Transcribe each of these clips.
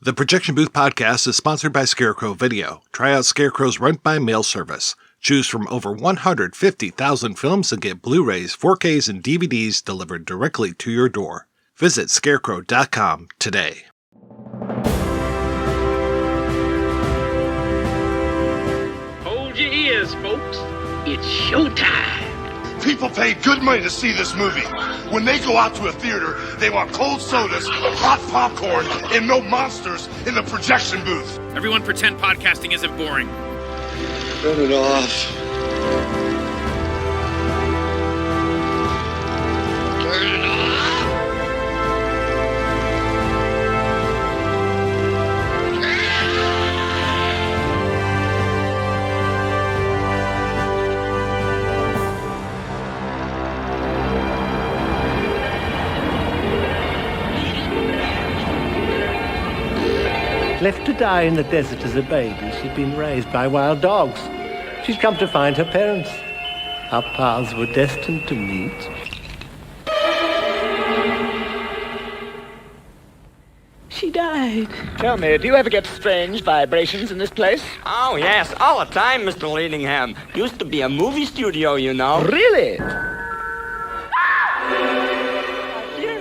The Projection Booth podcast is sponsored by Scarecrow Video. Try out Scarecrow's rent-by-mail service. Choose from over 150,000 films and get Blu-rays, 4Ks, and DVDs delivered directly to your door. Visit scarecrow.com today. Hold your ears, folks. It's showtime. People pay good money to see this movie. When they go out to a theater, they want cold sodas, hot popcorn, and no monsters in the projection booth. Everyone pretend podcasting isn't boring. Turn it off. Turn it off. Left to die in the desert as a baby, she'd been raised by wild dogs. She'd come to find her parents. Our paths were destined to meet. She died. Tell me, do you ever get strange vibrations in this place? Oh, yes, all the time, Mr. Leadingham. Used to be a movie studio, you know. Really?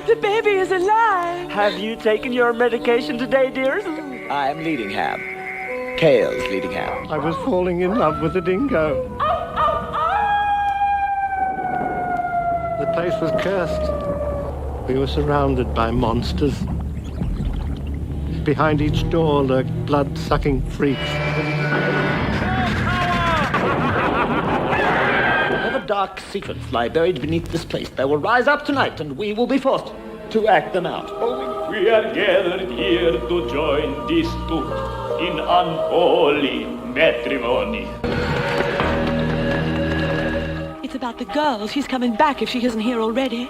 The baby is alive. Have you taken your medication today, dears? I'm Leadingham. Kales Leadingham. I was falling in love with a dingo. The place was cursed. We were surrounded by monsters. Behind each door lurked blood-sucking freaks. Whatever dark secrets lie buried beneath this place, they will rise up tonight, and we will be forced to act them out. We are gathered here to join this two in unholy matrimony. It's about the girl. She's coming back if she isn't here already.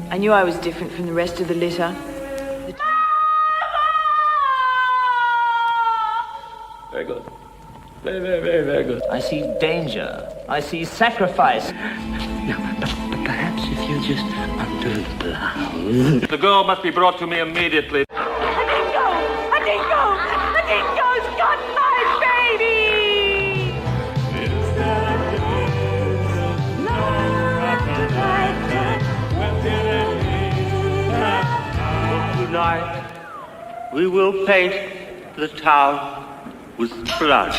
I knew I was different from the rest of the litter. Very good. Very good. I see danger. I see sacrifice. No, but perhaps if you just undo the blouse. The girl must be brought to me immediately. A dingo's got my baby! Tonight, we will paint the town with blood.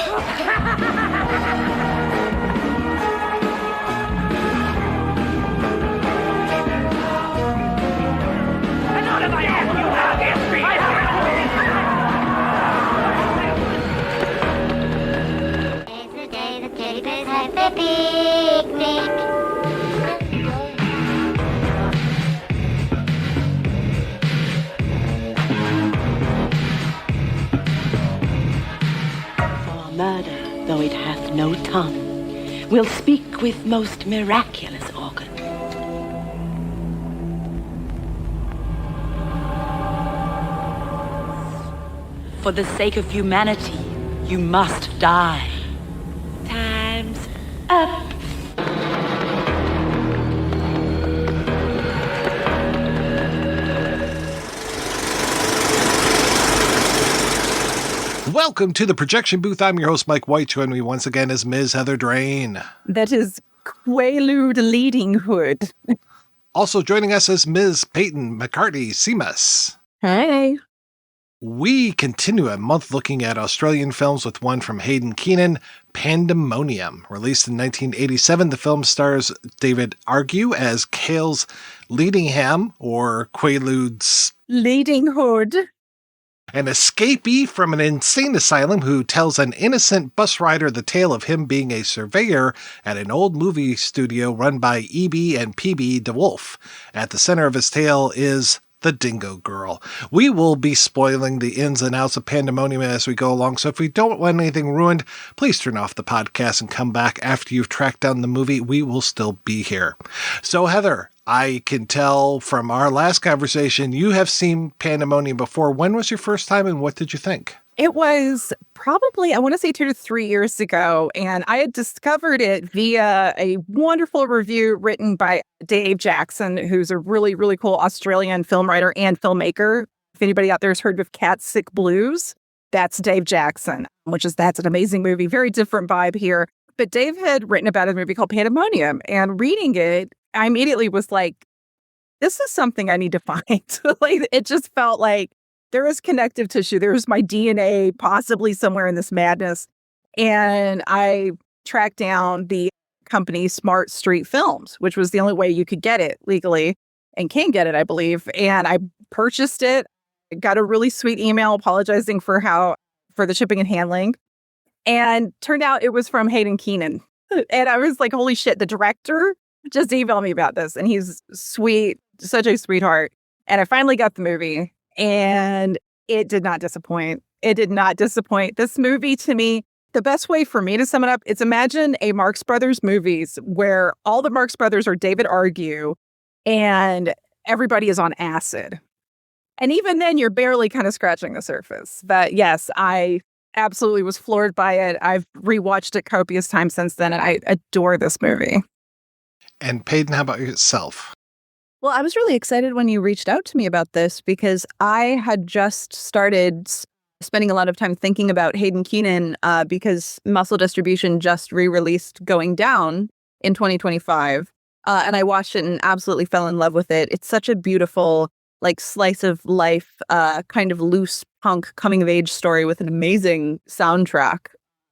It's the day the teddy bears have their picnic. For murder, though it hath no tongue, will speak with most miraculous organ. For the sake of humanity, you must die. Time's up. Welcome to the Projection Booth. I'm your host, Mike White. Joining me once again is Ms. Heather Drain. That is Quaalude Leadinghood. Also joining us is Ms. Peyton McCartney-Seamus. Hey. We continue a month looking at Australian films with one from Haydn Keenan, Pandemonium. Released in 1987, the film stars David Argue as Kales Leadingham, or Quaalude's Leadinghood. an escapee from an insane asylum who tells an innocent bus rider the tale of him being a surveyor at an old movie studio run by E.B. and P.B. DeWolf. At the center of his tale is the Dingo Girl. We will be spoiling the ins and outs of Pandemonium as we go along, so if we don't want anything ruined, please turn off the podcast and come back after you've tracked down the movie. We will still be here. So Heather, I can tell from our last conversation, you have seen Pandemonium before. When was your first time and what did you think? It was probably, I want to say 2 to 3 years ago, and I had discovered it via a wonderful review written by Dave Jackson, who's a really, really cool Australian film writer and filmmaker. If anybody out there has heard of Cat Sick Blues, that's Dave Jackson, that's an amazing movie. Very different vibe here. But Dave had written about a movie called Pandemonium, and reading it, I immediately was like, this is something I need to find. Like, it just felt like there was connective tissue. There was my DNA possibly somewhere in this madness. And I tracked down the company Smart Street Films, which was the only way you could get it legally and can get it, I believe. And I purchased it, got a really sweet email apologizing for the shipping and handling. And turned out it was from Haydn Keenan. And I was like, holy shit, the director just emailed me about this. And he's sweet, such a sweetheart. And I finally got the movie, and it did not disappoint. It did not disappoint. This movie, to me, the best way for me to sum it up, it's imagine a Marx Brothers movies where all the Marx Brothers are David Argue and everybody is on acid. And even then, you're barely kind of scratching the surface. But yes, I absolutely was floored by it. I've rewatched it copious times since then, and I adore this movie. And Peyton, how about yourself? Well, I was really excited when you reached out to me about this because I had just started spending a lot of time thinking about Haydn Keenan because Muscle Distribution just re-released Going Down in 2025. And I watched it and absolutely fell in love with it. It's such a beautiful, like, slice of life, kind of loose punk coming of age story with an amazing soundtrack.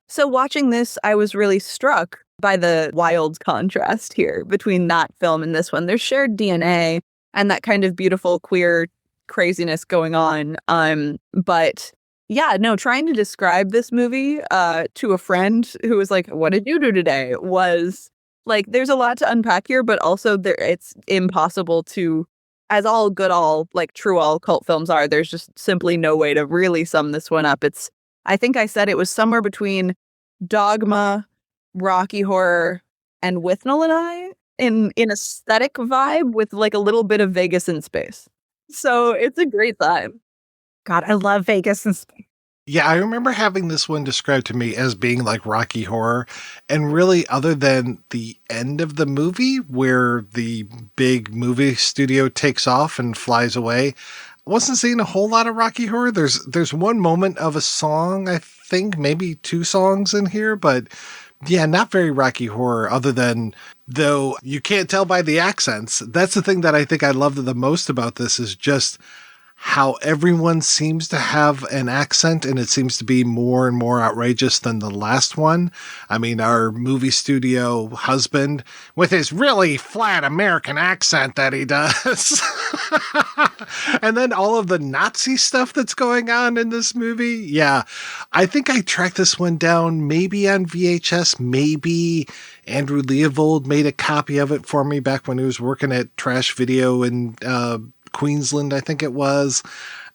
So watching this, I was really struck by the wild contrast here between that film and this one. There's shared DNA and that kind of beautiful queer craziness going on. But yeah, no, trying to describe this movie to a friend who was like, what did you do today? Was like, there's a lot to unpack here, but also it's impossible to, as all true all cult films are, there's just simply no way to really sum this one up. I think I said it was somewhere between Dogma, Rocky Horror, and Withnell and I in aesthetic vibe with like a little bit of Vegas in space. So it's a great time. God, I love Vegas in space. Yeah, I remember having this one described to me as being like Rocky Horror. And really, other than the end of the movie where the big movie studio takes off and flies away, I wasn't seeing a whole lot of Rocky Horror. There's one moment of a song, I think, maybe two songs in here, but yeah, not very Rocky Horror, other than, though you can't tell by the accents. That's the thing that I think I loved the most about this, is just how everyone seems to have an accent, and it seems to be more and more outrageous than the last one. I mean, our movie studio husband with his really flat American accent that he does. And then all of the Nazi stuff that's going on in this movie. Yeah, I think I tracked this one down maybe on VHS. Maybe Andrew Leovold made a copy of it for me back when he was working at Trash Video in Queensland, I think it was.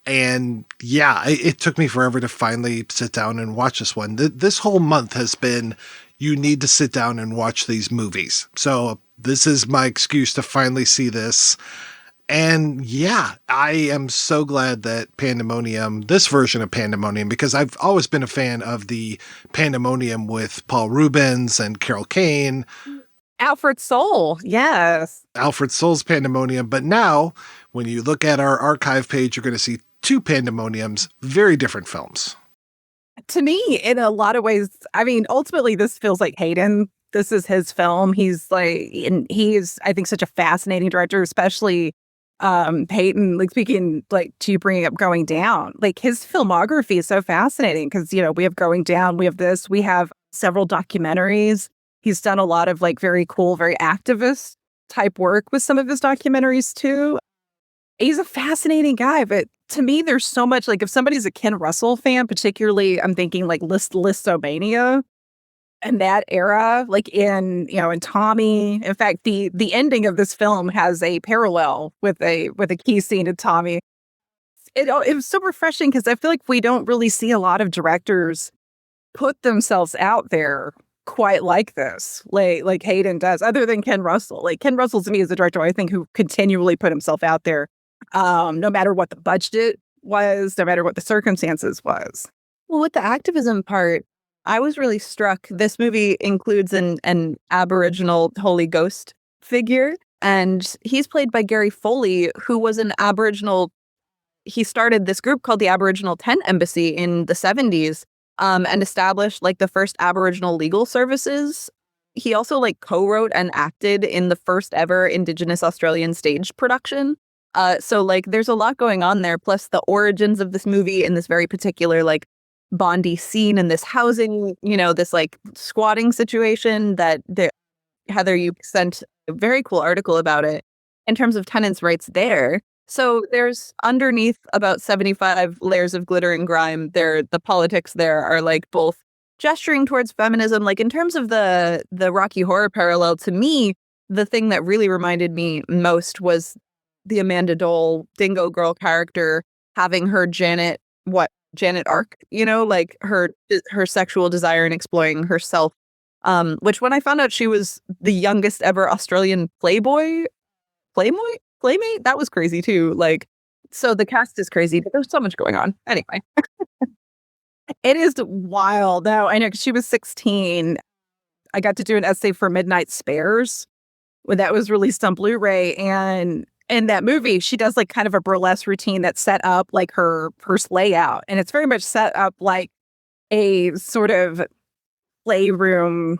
And yeah, it took me forever to finally sit down and watch this one. This whole month has been, you need to sit down and watch these movies. So this is my excuse to finally see this. And yeah, I am so glad that Pandemonium, this version of Pandemonium, because I've always been a fan of the Pandemonium with Paul Rubens and Carol Kane. Alfred Soul, yes. Alfred Soul's Pandemonium. But now, when you look at our archive page, you're going to see two Pandemoniums, very different films. To me, in a lot of ways, I mean, ultimately, this feels like Haydn. This is his film. He's like, and he's, I think, such a fascinating director, especially Haydn, like speaking like to you bringing up Going Down, like his filmography is so fascinating because, you know, we have Going Down, we have this, we have several documentaries. He's done a lot of like very cool, very activist type work with some of his documentaries too. He's a fascinating guy, but to me, there's so much, like if somebody's a Ken Russell fan, particularly I'm thinking like Listomania and that era, like in, you know, in Tommy. In fact, the ending of this film has a parallel with a key scene in Tommy. It was so refreshing because I feel like we don't really see a lot of directors put themselves out there quite like this, like Haydn does, other than Ken Russell. Like Ken Russell to me is a director I think who continually put himself out there, no matter what the budget was, no matter what the circumstances was. Well, with the activism part, I was really struck. This movie includes an Aboriginal Holy Ghost figure, and he's played by Gary Foley, who was an Aboriginal. he started this group called the Aboriginal Tent Embassy in the 70s, and established like the first Aboriginal legal services. He also like co-wrote and acted in the first ever Indigenous Australian stage production. So like there's a lot going on there, plus the origins of this movie in this very particular like Bondi scene and this housing, this like squatting situation that Heather, you sent a very cool article about it in terms of tenants' rights there. So there's underneath about 75 layers of glitter and grime. The politics there are like both gesturing towards feminism. Like in terms of the Rocky Horror parallel, to me, the thing that really reminded me most was the Amanda Dole Dingo Girl character having her Janet arc, like her sexual desire and exploring herself. Which when I found out she was the youngest ever Australian playmate, that was crazy too. Like, so the cast is crazy, but there's so much going on. Anyway, it is wild. Now, I know 'cause she was 16. I got to do an essay for Midnight Spares when that was released on Blu-ray. And in that movie, she does like kind of a burlesque routine that's set up like her first layout. And it's very much set up like a sort of playroom.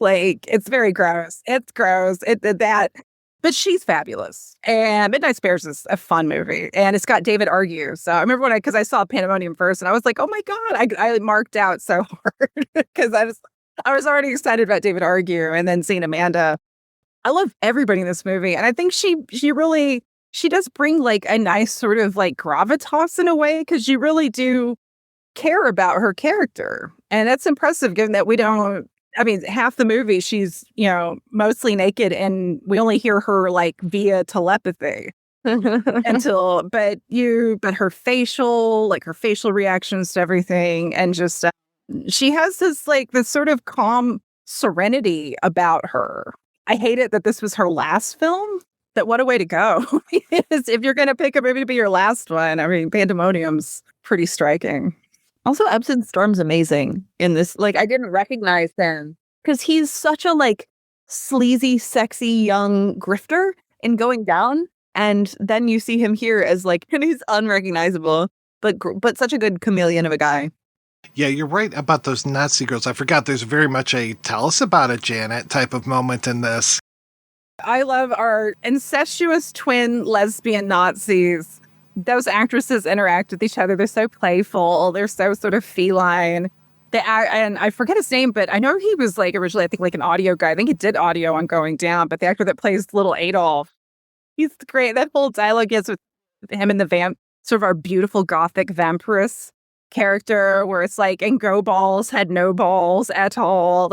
Like, it's very gross. It's gross. But she's fabulous. And Midnight Spares is a fun movie. And it's got David Argue. So I remember because I saw Pandemonium first and I was like, oh my God, I marked out so hard because I was already excited about David Argue and then seeing Amanda. I love everybody in this movie. And I think she does bring like a nice sort of like gravitas in a way, because you really do care about her character. And that's impressive given that half the movie she's, mostly naked and we only hear her like via telepathy but her facial reactions to everything, and just she has this sort of calm serenity about her. I hate it that this was her last film. That what a way to go. If you're going to pick a movie to be your last one, Pandemonium's pretty striking. Also, Epsom Storm's amazing in this. Like, I didn't recognize him because he's such a sleazy, sexy young grifter in Going Down, and then you see him here as and he's unrecognizable, but such a good chameleon of a guy. Yeah, you're right about those Nazi girls. I forgot there's very much a tell us about it, Janet type of moment in this. I love our incestuous twin lesbian Nazis. Those actresses interact with each other. They're so playful. They're so sort of feline. And I forget his name, but I know he was originally, I think, an audio guy. I think he did audio on Going Down, but the actor that plays little Adolf, he's great. That whole dialogue is with him and the sort of our beautiful gothic vampiress character, where it's and go balls had no balls at all.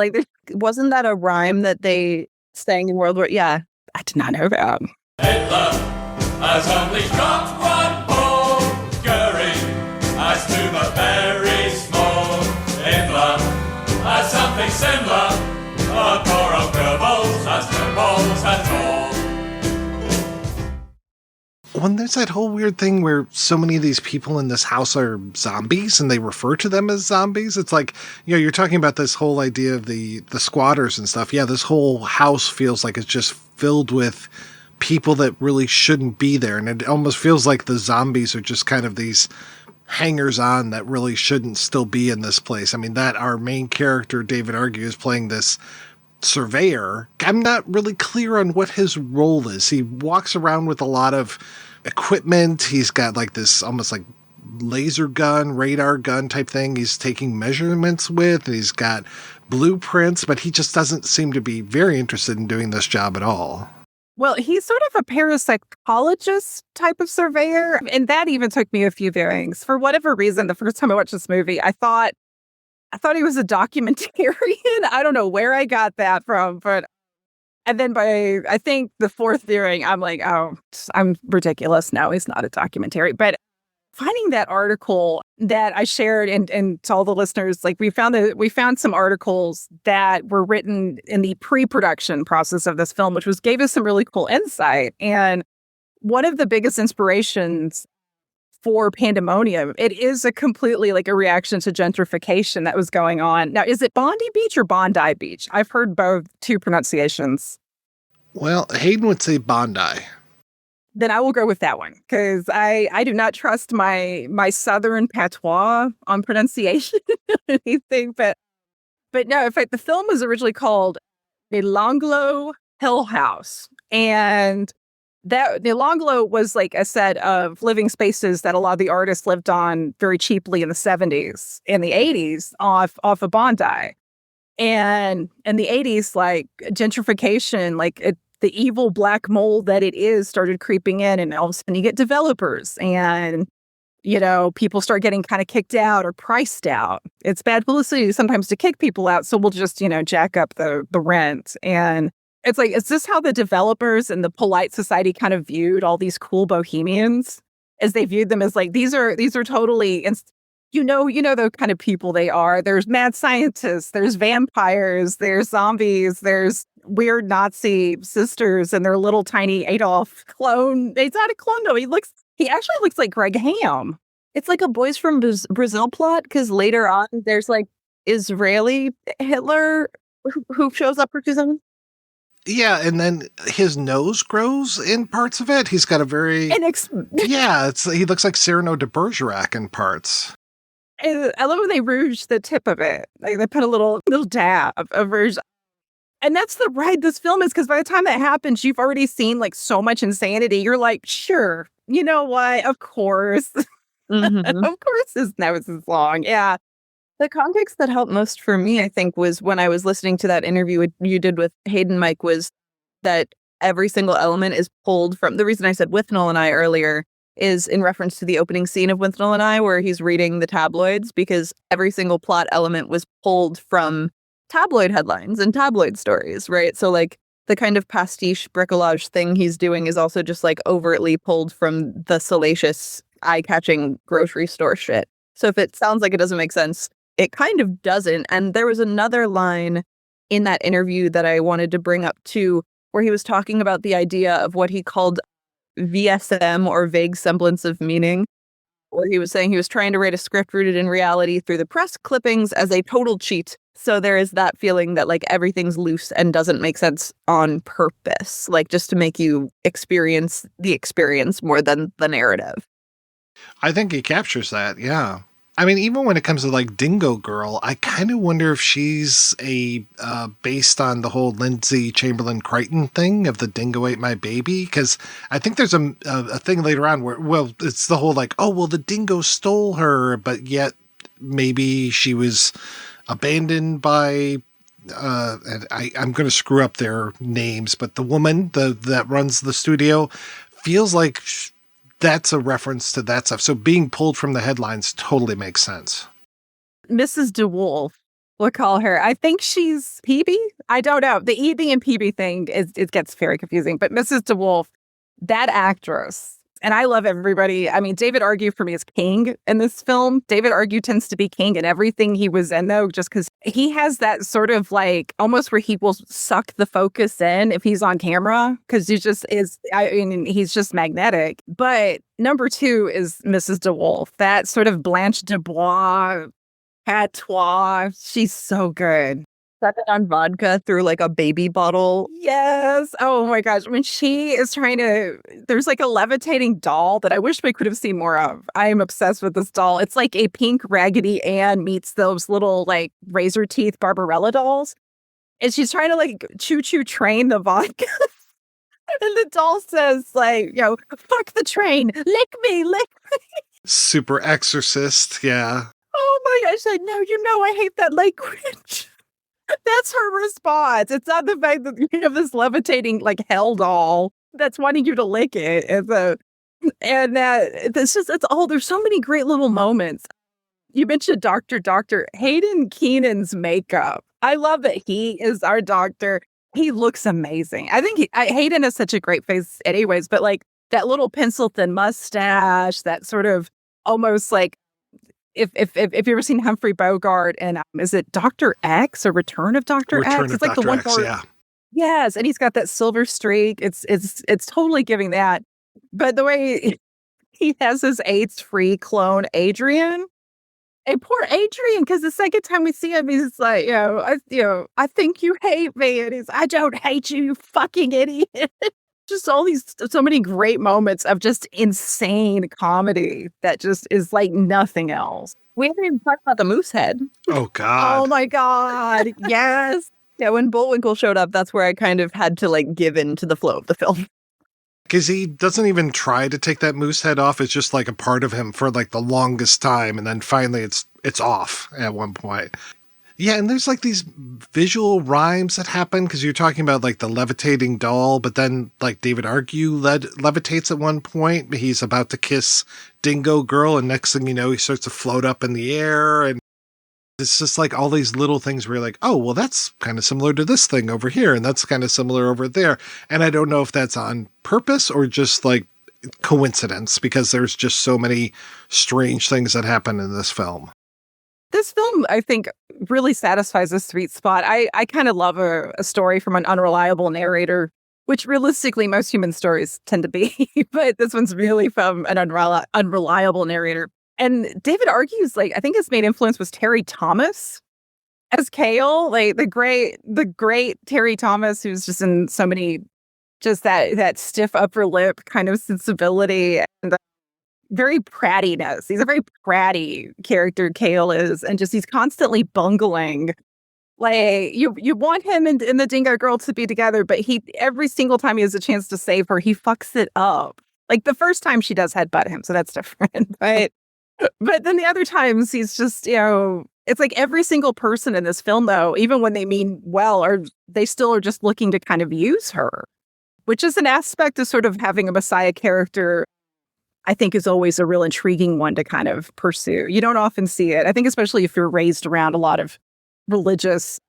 Wasn't that a rhyme that they sang in World War? Yeah, I did not know that. Hitler has only got one ball, Goering has two but very small. Hitler has something similar, but poor old Goebbels has no balls at all. When there's that whole weird thing where so many of these people in this house are zombies and they refer to them as zombies, it's you're talking about this whole idea of the squatters and stuff. Yeah, this whole house feels like it's just filled with people that really shouldn't be there. And it almost feels like the zombies are just kind of these hangers-on that really shouldn't still be in this place. That our main character, David Argue, is playing this surveyor. I'm not really clear on what his role is. He walks around with a lot of equipment. He's got this almost laser gun, radar gun type thing he's taking measurements with, and he's got blueprints, but he just doesn't seem to be very interested in doing this job at all. Well, he's sort of a parapsychologist type of surveyor, and that even took me a few viewings. For whatever reason, the first time I watched this movie, I thought he was a documentarian. I don't know where I got that from, and then by, I think, the fourth viewing, I'm like, oh, I'm ridiculous. No, he's not a documentary. But finding that article that I shared and to all the listeners, we found some articles that were written in the pre-production process of this film, which gave us some really cool insight. And one of the biggest inspirations for Pandemonium, it is a completely a reaction to gentrification that was going on. Now, is it Bondi Beach or Bondi Beach? I've heard two pronunciations. Well, Haydn would say Bondi. then I will go with that one because I do not trust my Southern patois on pronunciation or anything. But no, in fact, the film was originally called The Longlow Hill House. And that the Longlow was like a set of living spaces that a lot of the artists lived on very cheaply in the 70s and the 80s off of Bondi. And in the 80s, like gentrification, the evil black mold that it is started creeping in, and all of a sudden you get developers and, people start getting kind of kicked out or priced out. It's bad publicity sometimes to kick people out. So we'll just, jack up the rent. And it's like, is this how the developers and the polite society kind of viewed all these cool bohemians? As they viewed them as like, these are totally, the kind of people they are. There's mad scientists, there's vampires, there's zombies, there's weird Nazi sisters and their little tiny Adolf clone. He's not a clone though. He actually looks like Greg Ham. It's like a Boys from Brazil plot because later on there's like Israeli Hitler who shows up for 2 seconds. Yeah, and then his nose grows in parts of it. He's got a very he looks like Cyrano de Bergerac in parts. I love when they rouge the tip of it. Like they put a little dab of rouge. And that's the ride this film is, because by the time that happens, you've already seen like so much insanity. You're like, sure, you know what? Of course. Mm-hmm. Of course his nose is long. Yeah. The context that helped most for me, I think, was when I was listening to that interview you did with Haydn Mike, was that every single element is pulled from, the reason I said Withnell and I earlier is in reference to the opening scene of Withnell and I, where he's reading the tabloids, because every single plot element was pulled from tabloid headlines and tabloid stories, right? So like the kind of pastiche bricolage thing he's doing is also just like overtly pulled from the salacious, eye-catching grocery store shit. So if it sounds like it doesn't make sense, it kind of doesn't. And there was another line in that interview that I wanted to bring up too, where he was talking about the idea of what he called VSM, or vague semblance of meaning, where he was saying he was trying to write a script rooted in reality through the press clippings as a total cheat. So there is that feeling that like everything's loose and doesn't make sense on purpose, like just to make you experience the experience more than the narrative. I think he captures that, yeah. I mean, even when it comes to like Dingo Girl, I kind of wonder if she's based on the whole Lindsay Chamberlain Crichton thing of the dingo ate my baby. Because I think there's a thing later on where, well, it's the whole like, oh, well, the dingo stole her, but yet maybe she was abandoned by, and I'm going to screw up their names, but the woman that runs the studio feels like that's a reference to that stuff. So being pulled from the headlines totally makes sense. Mrs. DeWolf, we'll call her. I think she's PB. I don't know. The EB and PB thing, it gets very confusing. But Mrs. DeWolf, that actress, and I love everybody. I mean, David Argue for me is king in this film. David Argue tends to be king in everything he was in, though, just because he has that sort of like almost where he will suck the focus in if he's on camera, because he's just magnetic. But number 2 is Mrs. DeWolf, that sort of Blanche Dubois patois. She's so good. Sucking on vodka through like a baby bottle. Yes. Oh my gosh. When she is there's like a levitating doll that I wish we could have seen more of. I am obsessed with this doll. It's like a pink Raggedy Ann meets those little like razor teeth Barbarella dolls. And she's trying to like choo-choo train the vodka. And the doll says like, fuck the train. Lick me. Super Exorcist. Yeah. Oh my gosh. No, I hate that language. That's her response. It's not the fact that you have this levitating like hell doll that's wanting you to lick it. There's so many great little moments. You mentioned Dr. Haydn Keenan's makeup. I love that he is our doctor. He looks amazing. I think Haydn has such a great face anyways, but like that little pencil thin mustache, that sort of almost like, if you've ever seen Humphrey Bogart and is it Dr. X or Return of Dr. X? It's like Dr. the one X, where, yeah. Yes, and he's got that silver streak. It's totally giving that. But the way he has his AIDS-free clone Adrian, and poor Adrian, because the second time we see him, he's like, I think you hate me, and I don't hate you, you fucking idiot. just so many great moments of just insane comedy that just is like nothing else. We haven't even talked about the moose head. Oh, God. Oh, my God. Yes. Yeah, when Bullwinkle showed up, that's where I kind of had to like give in to the flow of the film. Because he doesn't even try to take that moose head off. It's just like a part of him for like the longest time. And then finally it's off at one point. Yeah, and there's like these visual rhymes that happen because you're talking about like the levitating doll, but then like David Argue levitates at one point. He's about to kiss Dingo Girl, and next thing you know, he starts to float up in the air. And it's just like all these little things where you're like, oh, well, that's kind of similar to this thing over here, and that's kind of similar over there. And I don't know if that's on purpose or just like coincidence, because there's just so many strange things that happen in this film. This film, I think, really satisfies a sweet spot. I kind of love a story from an unreliable narrator, which realistically most human stories tend to be. But this one's really from an unreliable narrator. And David Argue's, like, I think his main influence was Terry Thomas as Kale, like the great Terry Thomas, who's just in so many, just that stiff upper lip kind of sensibility and very prattiness. He's a very pratty character, Kale is, and just he's constantly bungling. Like you want him and the Dingo Girl to be together, but he every single time he has a chance to save her, he fucks it up. Like the first time she does headbutt him, so that's different. But then the other times he's just, it's like every single person in this film, though, even when they mean well, they still are just looking to kind of use her, which is an aspect of sort of having a Messiah character. I think is always a real intriguing one to kind of pursue. You don't often see it. I think especially if you're raised around a lot of religious,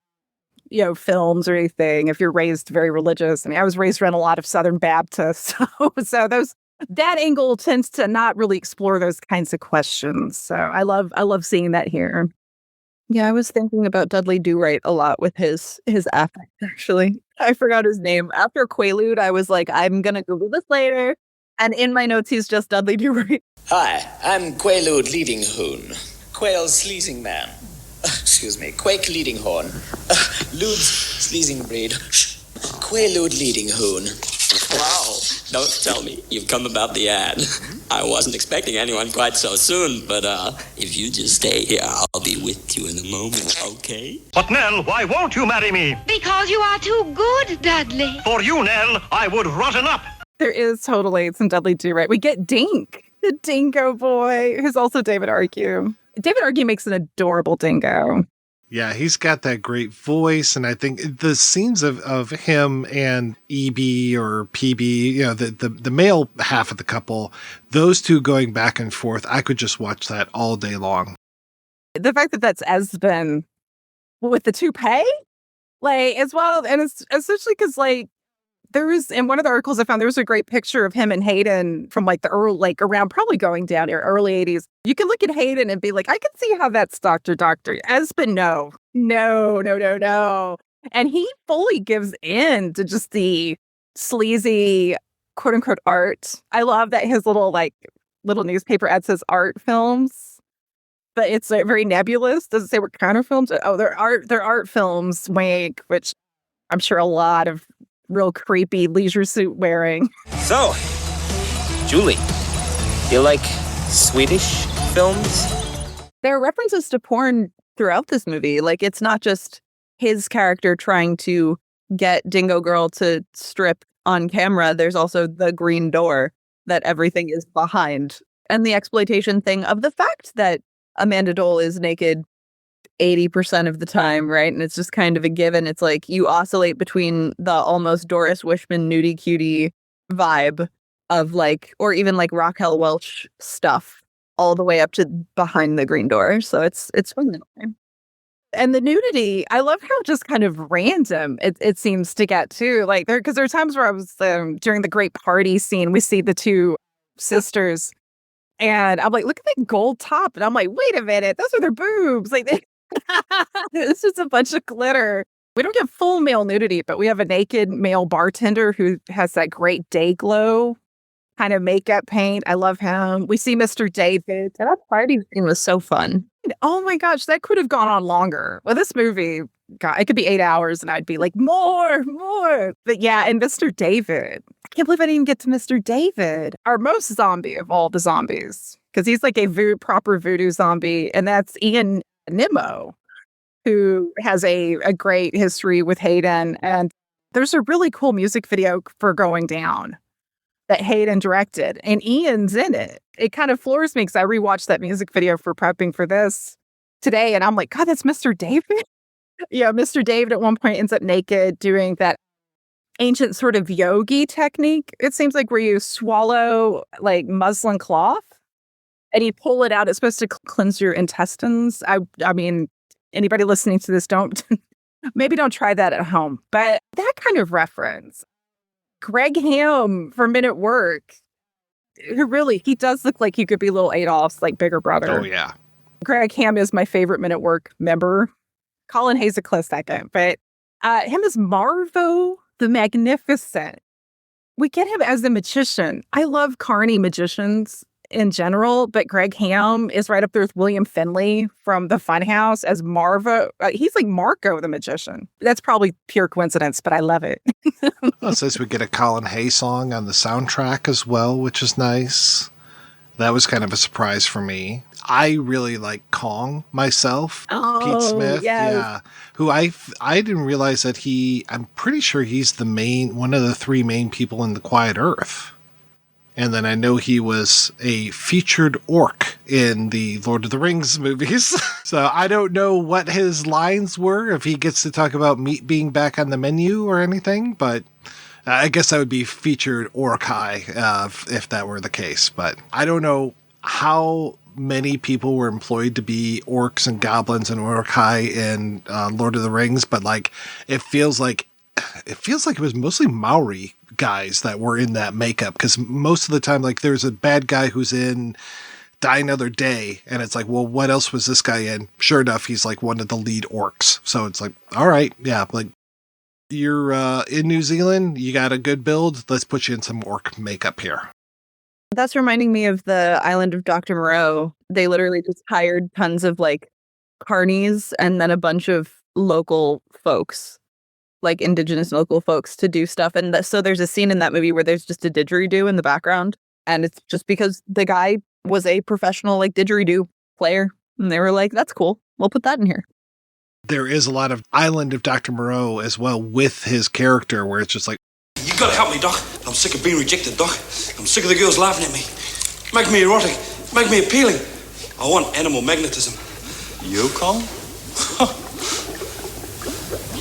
films or anything, if you're raised very religious. I mean, I was raised around a lot of Southern Baptists. So that angle tends to not really explore those kinds of questions. So I love seeing that here. Yeah, I was thinking about Dudley Do-Right a lot with his affect, actually. I forgot his name. After Quaalude, I was like, I'm going to Google this later. And in my notes, he's just Dudley Do-Right. Hi, I'm Quaalude Leadingham. Quail's sleazing man. Excuse me, Quake Leadinghorn. Lude's sleazing breed. Quaalude Leadingham. Wow, don't tell me you've come about the ad. I wasn't expecting anyone quite so soon, but if you just stay here, I'll be with you in a moment, okay? But Nell, why won't you marry me? Because you are too good, Dudley. For you, Nell, I would rotten up. There is totally some Dudley Do-Right. We get Dink, the Dingo boy, who's also David Argue. David Argue makes an adorable dingo. Yeah, he's got that great voice, and I think the scenes of him and EB or PB, the male half of the couple, those two going back and forth, I could just watch that all day long. The fact that that's Esben with the toupee, like, as well, and it's essentially because, like, there was, in one of the articles I found, there was a great picture of him and Haydn from like the early, like around probably going down here, early 80s. You can look at Haydn and be like, I can see how that's Dr. Esben, no. And he fully gives in to just the sleazy, quote unquote, art. I love that his little newspaper ad says art films, but it's very nebulous. Does it say what kind of films? Oh, they're art films, wink, which I'm sure a lot of real creepy leisure suit wearing. So, Julie, you like Swedish films? There are references to porn throughout this movie. Like, it's not just his character trying to get Dingo Girl to strip on camera. There's also the green door that everything is behind. And the exploitation thing of the fact that Amanda Dole is naked 80% of the time, right? And it's just kind of a given. It's like you oscillate between the almost Doris Wishman nudie cutie vibe of like, or even like Raquel Welch stuff, all the way up to behind the green door. So it's fun that way. And the nudity, I love how just kind of random it seems to get too. Like because there are times where I was during the great party scene, we see the two sisters, and I'm like, look at that gold top, and I'm like, wait a minute, those are their boobs, like. This is a bunch of glitter. We don't get full male nudity, but we have a naked male bartender who has that great day glow kind of makeup paint. I love him. We see Mr. David. That party scene was so fun. Oh my gosh, that could have gone on longer. Well, this movie God, it could be 8 hours and I'd be like, more. But yeah, and Mr. David. I can't believe I didn't even get to Mr. David, our most zombie of all the zombies, because he's like a proper voodoo zombie. And that's Ian Nimmo, who has a great history with Haydn. And there's a really cool music video for Going Down that Haydn directed, and Ian's in it. It kind of floors me because I rewatched that music video for prepping for this today, and I'm like, God, that's Mr. David? Yeah, Mr. David at one point ends up naked doing that ancient sort of yogi technique, it seems like, where you swallow like muslin cloth and you pull it out. It's supposed to cleanse your intestines. I mean, anybody listening to this, maybe don't try that at home. But that kind of reference, Greg Ham from Men at Work, he does look like he could be little Adolf's like bigger brother. Oh, yeah. Greg Ham is my favorite Men at Work member. Colin Hayes a close second, but him as Marvo the Magnificent. We get him as the magician. I love carny magicians in general, but Greg Ham is right up there with William Finley from the Funhouse as Marvo. He's like Marco the magician. That's probably pure coincidence, but I love it. Well, it says we get a Colin Hay song on the soundtrack as well, which is nice. That was kind of a surprise for me. I really like Kong myself. Pete Smith, yes. yeah. Who I didn't realize that I'm pretty sure he's one of the three main people in The Quiet Earth. And then I know he was a featured orc in the Lord of the Rings movies. So I don't know what his lines were, if he gets to talk about meat being back on the menu or anything, but I guess that would be featured orc high if that were the case. But I don't know how many people were employed to be orcs and goblins and orc high in Lord of the Rings, but like it feels like it was mostly Maori guys that were in that makeup, because most of the time, like, there's a bad guy who's in Die Another Day, and it's like, well, what else was this guy in? Sure enough, he's like one of the lead orcs. So it's like, all right, yeah, like, you're in New Zealand, you got a good build, let's put you in some orc makeup here. That's reminding me of the island of Dr. Moreau. They literally just hired tons of like carnies and then a bunch of local folks, like indigenous local folks, to do stuff. And so there's a scene in that movie where there's just a didgeridoo in the background. And it's just because the guy was a professional like didgeridoo player. And they were like, that's cool. We'll put that in here. There is a lot of Island of Dr. Moreau as well with his character, where it's just like, You gotta help me, Doc. I'm sick of being rejected, Doc. I'm sick of the girls laughing at me. Make me erotic. Make me appealing. I want animal magnetism. You call?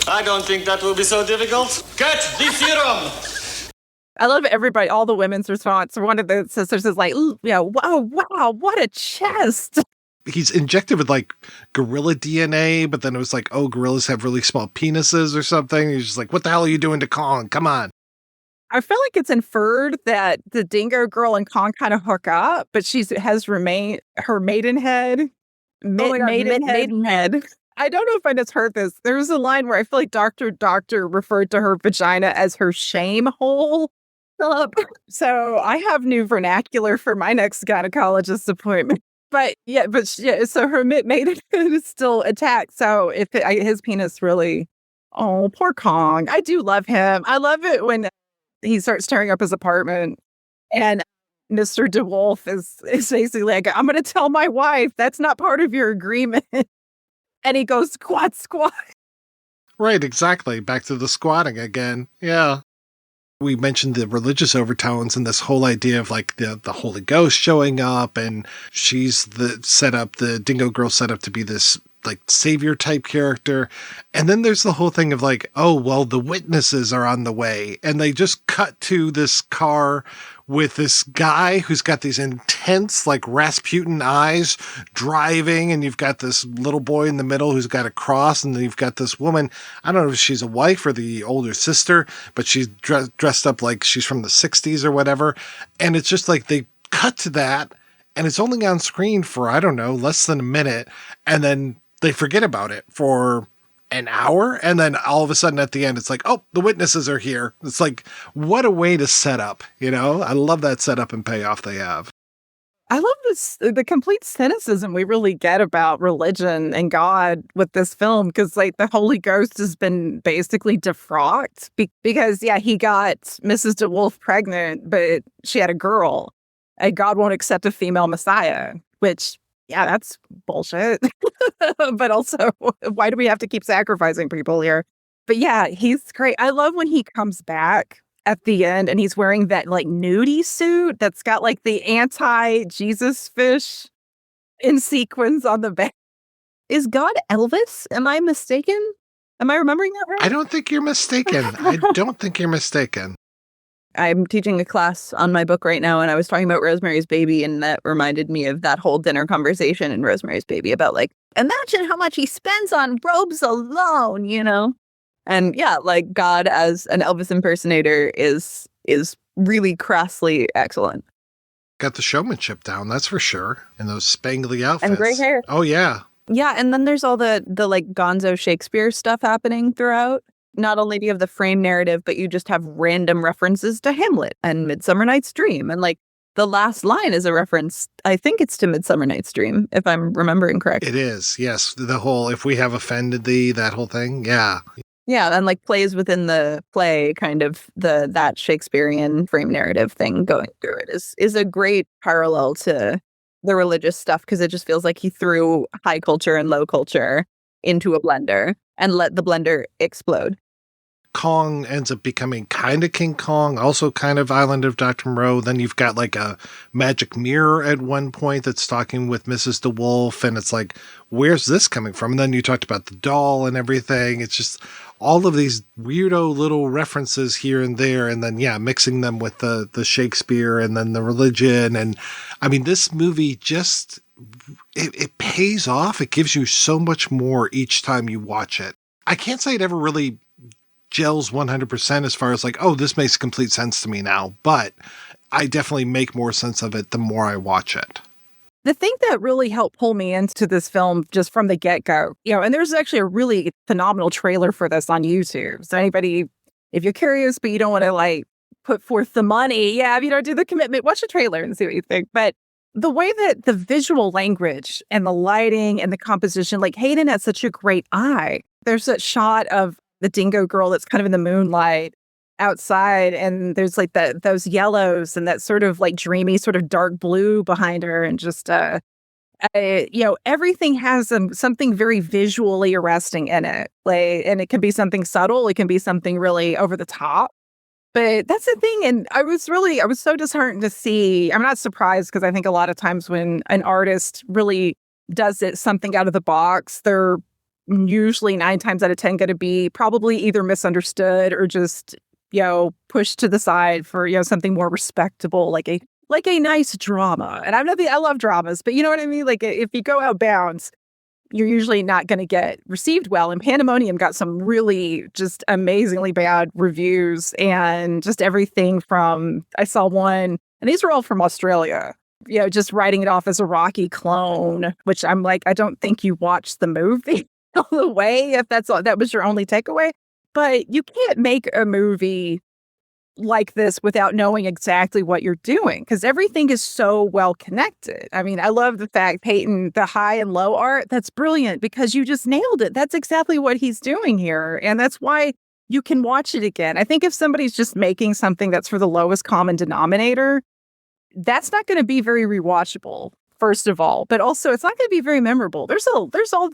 I don't think that will be so difficult. Get the serum! I love everybody, all the women's response. One of the sisters is like, ooh, yeah, wow, what a chest. He's injected with like gorilla DNA, but then it was like, oh, gorillas have really small penises or something. He's just like, what the hell are you doing to Kong? Come on. I feel like it's inferred that the Dingo Girl and Kong kind of hook up, but has remained her maidenhead. Maidenhead. I don't know if I just heard this. There was a line where I feel like Dr. referred to her vagina as her shame hole. So I have new vernacular for my next gynecologist appointment. But so her maidenhead is still attacked. So his penis really, oh, poor Kong. I do love him. I love it when he starts tearing up his apartment and Mr. DeWolf is basically like, I'm going to tell my wife that's not part of your agreement. And he goes, squat. Right, exactly. Back to the squatting again. Yeah. We mentioned the religious overtones and this whole idea of like the Holy Ghost showing up, and she's the Dingo Girl set up to be this like savior type character. And then there's the whole thing of like, oh, well, the witnesses are on the way. And they just cut to this car with this guy who's got these intense, like Rasputin eyes driving. And you've got this little boy in the middle who's got a cross. And then you've got this woman. I don't know if she's a wife or the older sister, but she's dressed up like she's from the 60s or whatever. And it's just like they cut to that. And it's only on screen for, I don't know, less than a minute. And then they forget about it for an hour. And then all of a sudden at the end, it's like, oh, the witnesses are here. It's like, what a way to set up, you know? I love that setup and payoff they have. I love this, the complete cynicism we really get about religion and God with this film, because like the Holy Ghost has been basically defrocked because, yeah, he got Mrs. DeWolf pregnant, but she had a girl, and God won't accept a female Messiah, which, yeah, that's bullshit. But also, why do we have to keep sacrificing people here? But yeah, he's great. I love when he comes back at the end and he's wearing that like nudie suit that's got like the anti-Jesus fish in sequins on the back. Is God Elvis? Am I mistaken? Am I remembering that right? I don't think you're mistaken. I don't think you're mistaken. I'm teaching a class on my book right now, and I was talking about Rosemary's Baby, and that reminded me of that whole dinner conversation in Rosemary's Baby about like, imagine how much he spends on robes alone, you know? And yeah, like God as an Elvis impersonator is really crassly excellent. Got the showmanship down, that's for sure. And those spangly outfits. And gray hair. Oh, yeah. Yeah, and then there's all the like gonzo Shakespeare stuff happening throughout. Not only do you have the frame narrative, but you just have random references to Hamlet and Midsummer Night's Dream. And like the last line is a reference, I think it's to Midsummer Night's Dream, if I'm remembering correctly. It is, yes. The whole, if we have offended thee, that whole thing. Yeah. Yeah, and like plays within the play, kind of that Shakespearean frame narrative thing going through it is a great parallel to the religious stuff, because it just feels like he threw high culture and low culture into a blender and let the blender explode. Kong ends up becoming kind of King Kong, also kind of Island of Dr. Moreau. Then you've got like a magic mirror at one point that's talking with Mrs. DeWolf, and it's like, where's this coming from? And then you talked about the doll and everything. It's just all of these weirdo little references here and there, and then, yeah, mixing them with the Shakespeare and then the religion. And I mean, this movie just, it pays off. It gives you so much more each time you watch it. I can't say it ever really gels 100% as far as like, oh, this makes complete sense to me now, but I definitely make more sense of it the more I watch it. The thing that really helped pull me into this film just from the get-go, you know, and there's actually a really phenomenal trailer for this on YouTube. So anybody, if you're curious, but you don't want to like put forth the money, yeah, if you don't do the commitment, watch the trailer and see what you think. But the way that the visual language and the lighting and the composition, like Haydn has such a great eye. There's that shot of the Dingo Girl that's kind of in the moonlight outside, and there's like those yellows and that sort of like dreamy sort of dark blue behind her, and just you know, everything has something very visually arresting in it. Like, and it can be something subtle, it can be something really over the top. But that's the thing, and I was so disheartened to see. I'm not surprised, because I think a lot of times when an artist really does something out of the box, they're usually 9 times out of 10 going to be probably either misunderstood or just, you know, pushed to the side for, you know, something more respectable, like a nice drama. And I love dramas, but you know what I mean? Like, if you go out bounds, you're usually not going to get received well. And Pandemonium got some really just amazingly bad reviews, and just everything from, I saw one, and these were all from Australia, you know, just writing it off as a Rocky clone, which I'm like, I don't think you watched the movie all the way, if that was your only takeaway. But you can't make a movie like this without knowing exactly what you're doing, because everything is so well connected. I mean, I love the fact, Peyton, the high and low art, that's brilliant, because you just nailed it. That's exactly what he's doing here. And that's why you can watch it again. I think if somebody's just making something that's for the lowest common denominator, that's not going to be very rewatchable, first of all. But also, it's not going to be very memorable. There's all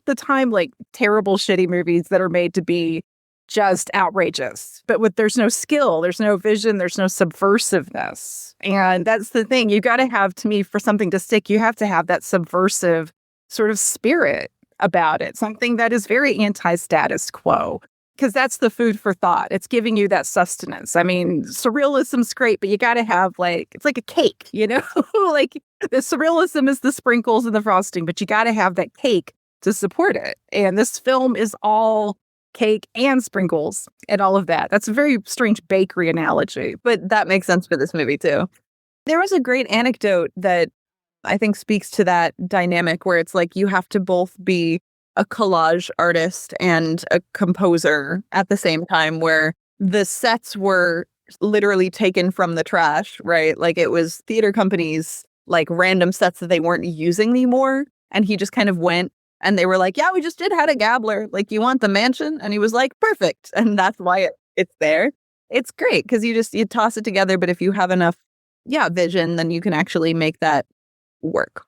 the time like terrible, shitty movies that are made to be just outrageous, but there's no skill, there's no vision, there's no subversiveness. And that's the thing. You got to have, to me, for something to stick, you have to have that subversive sort of spirit about it, something that is very anti-status quo, because that's the food for thought. It's giving you that sustenance. I mean, surrealism's great, but you got to have, like, it's like a cake, you know? Like, the surrealism is the sprinkles and the frosting, but you got to have that cake to support it. And this film is all cake and sprinkles and all of that. That's a very strange bakery analogy, but that makes sense for this movie too. There was a great anecdote that I think speaks to that dynamic, where it's like you have to both be a collage artist and a composer at the same time, where the sets were literally taken from the trash, right? Like, it was theater companies like random sets that they weren't using anymore. And he just kind of went and they were like, yeah, we just did Hedda Gabler. Like, you want the mansion? And he was like, perfect. And that's why it's there. It's great because you toss it together. But if you have enough, vision, then you can actually make that work.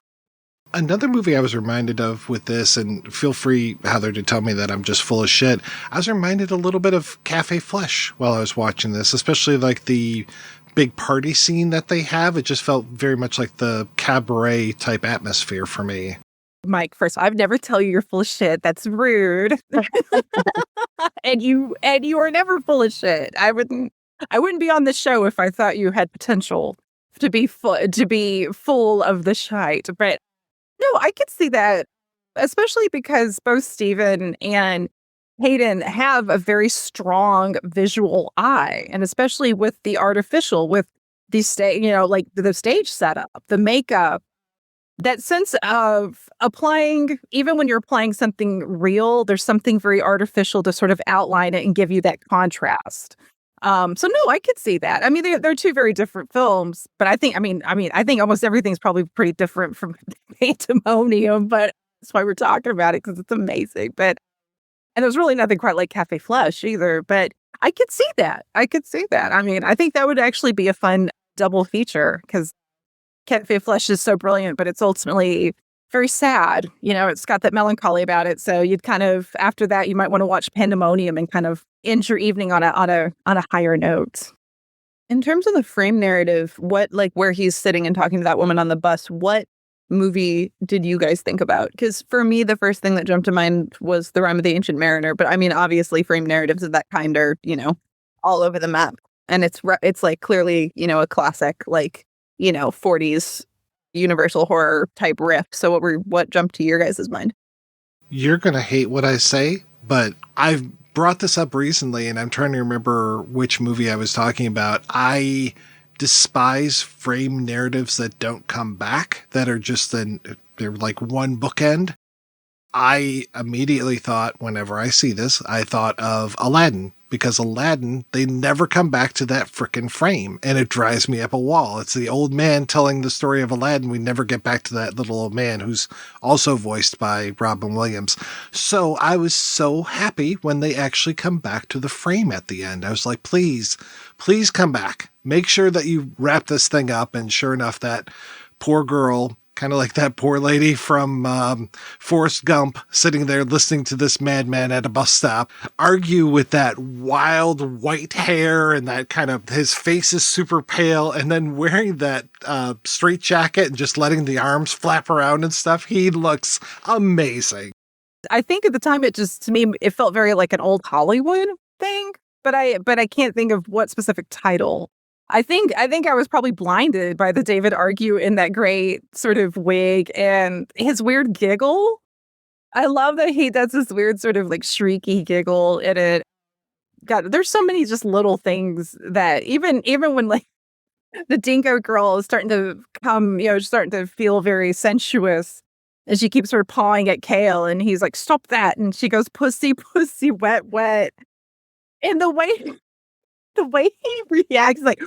Another movie I was reminded of with this, and feel free, Heather, to tell me that I'm just full of shit. I was reminded a little bit of Cafe Flesh while I was watching this, especially like the big party scene that they have. It just felt very much like the cabaret type atmosphere for me. Mike, first, I've never tell you you're full of shit. That's rude. and you are never full of shit. I wouldn't be on the show if I thought you had potential to be full of the shite. But no, I could see that, especially because both Stephen and Haydn have a very strong visual eye, and especially with the artificial, with the stage, like the stage setup, the makeup, that sense of applying, even when you're applying something real, there's something very artificial to sort of outline it and give you that contrast. So no, I could see that. I mean, they're two very different films, but I think almost everything's probably pretty different from Pandemonium, but that's why we're talking about it, because it's amazing. And there's really nothing quite like Cafe Flesh either, but I could see that. I mean, I think that would actually be a fun double feature, because Cafe Flesh is so brilliant, but it's ultimately very sad. It's got that melancholy about it. So you'd kind of, after that, you might want to watch Pandemonium and kind of end your evening on a higher note. In terms of the frame narrative, what, like where he's sitting and talking to that woman on the bus, what movie did you guys think about? Because for me, the first thing that jumped to mind was The Rime of the Ancient Mariner. But I mean, obviously, frame narratives of that kind are, all over the map. And it's like clearly, a classic, like, 40s universal horror type riff. So what jumped to your guys' mind? You're going to hate what I say, but I've brought this up recently and I'm trying to remember which movie I was talking about. I despise frame narratives that don't come back, that are just they're like one bookend. I immediately thought, whenever I see this, I thought of Aladdin, because Aladdin, they never come back to that frickin' frame, and it drives me up a wall. It's the old man telling the story of Aladdin. We never get back to that little old man, who's also voiced by Robin Williams. So I was so happy when they actually come back to the frame at the end. I was like, please come back. Make sure that you wrap this thing up. And sure enough, that poor girl, kind of like that poor lady from Forrest Gump, sitting there listening to this madman at a bus stop argue with that wild white hair and that kind of, his face is super pale, and then wearing that straight jacket and just letting the arms flap around and stuff. He looks amazing. I think at the time to me, it felt very like an old Hollywood thing, but I can't think of what specific title. I think I was probably blinded by the David Argue in that great sort of wig and his weird giggle. I love that he does this weird sort of like shrieky giggle in it. God, there's so many just little things that even when like the Dingo Girl is starting to come, starting to feel very sensuous, and she keeps sort of pawing at Kale, and he's like, stop that. And she goes, pussy, pussy, wet, wet. And the way he reacts, like,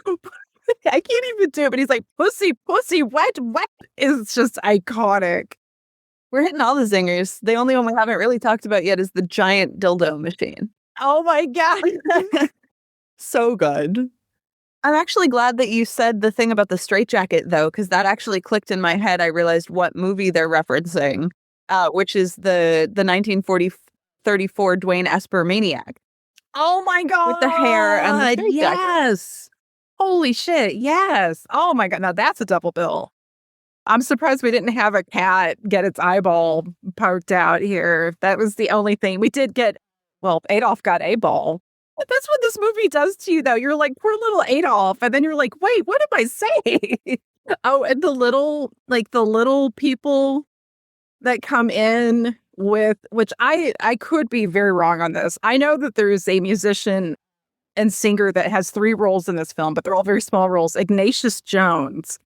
I can't even do it, but he's like, pussy, pussy, wet, wet, is just iconic. We're hitting all the zingers. The only one we haven't really talked about yet is the giant dildo machine. Oh my God. So good. I'm actually glad that you said the thing about the straitjacket, though, because that actually clicked in my head. I realized what movie they're referencing, which is the 1934 Dwayne Esper Maniac. Oh my God. With the hair and the straitjacket. Yes. Holy shit. Yes. Oh my God. Now that's a double bill. I'm surprised we didn't have a cat get its eyeball poked out here. That was the only thing. We did get, Adolf got a ball. But that's what this movie does to you, though. You're like, poor little Adolf. And then you're like, wait, what did I say? Oh, and the little people that come in with, which I could be very wrong on this. I know that there is a musician and singer that has 3 roles in this film, but they're all very small roles. Ignatius Jones.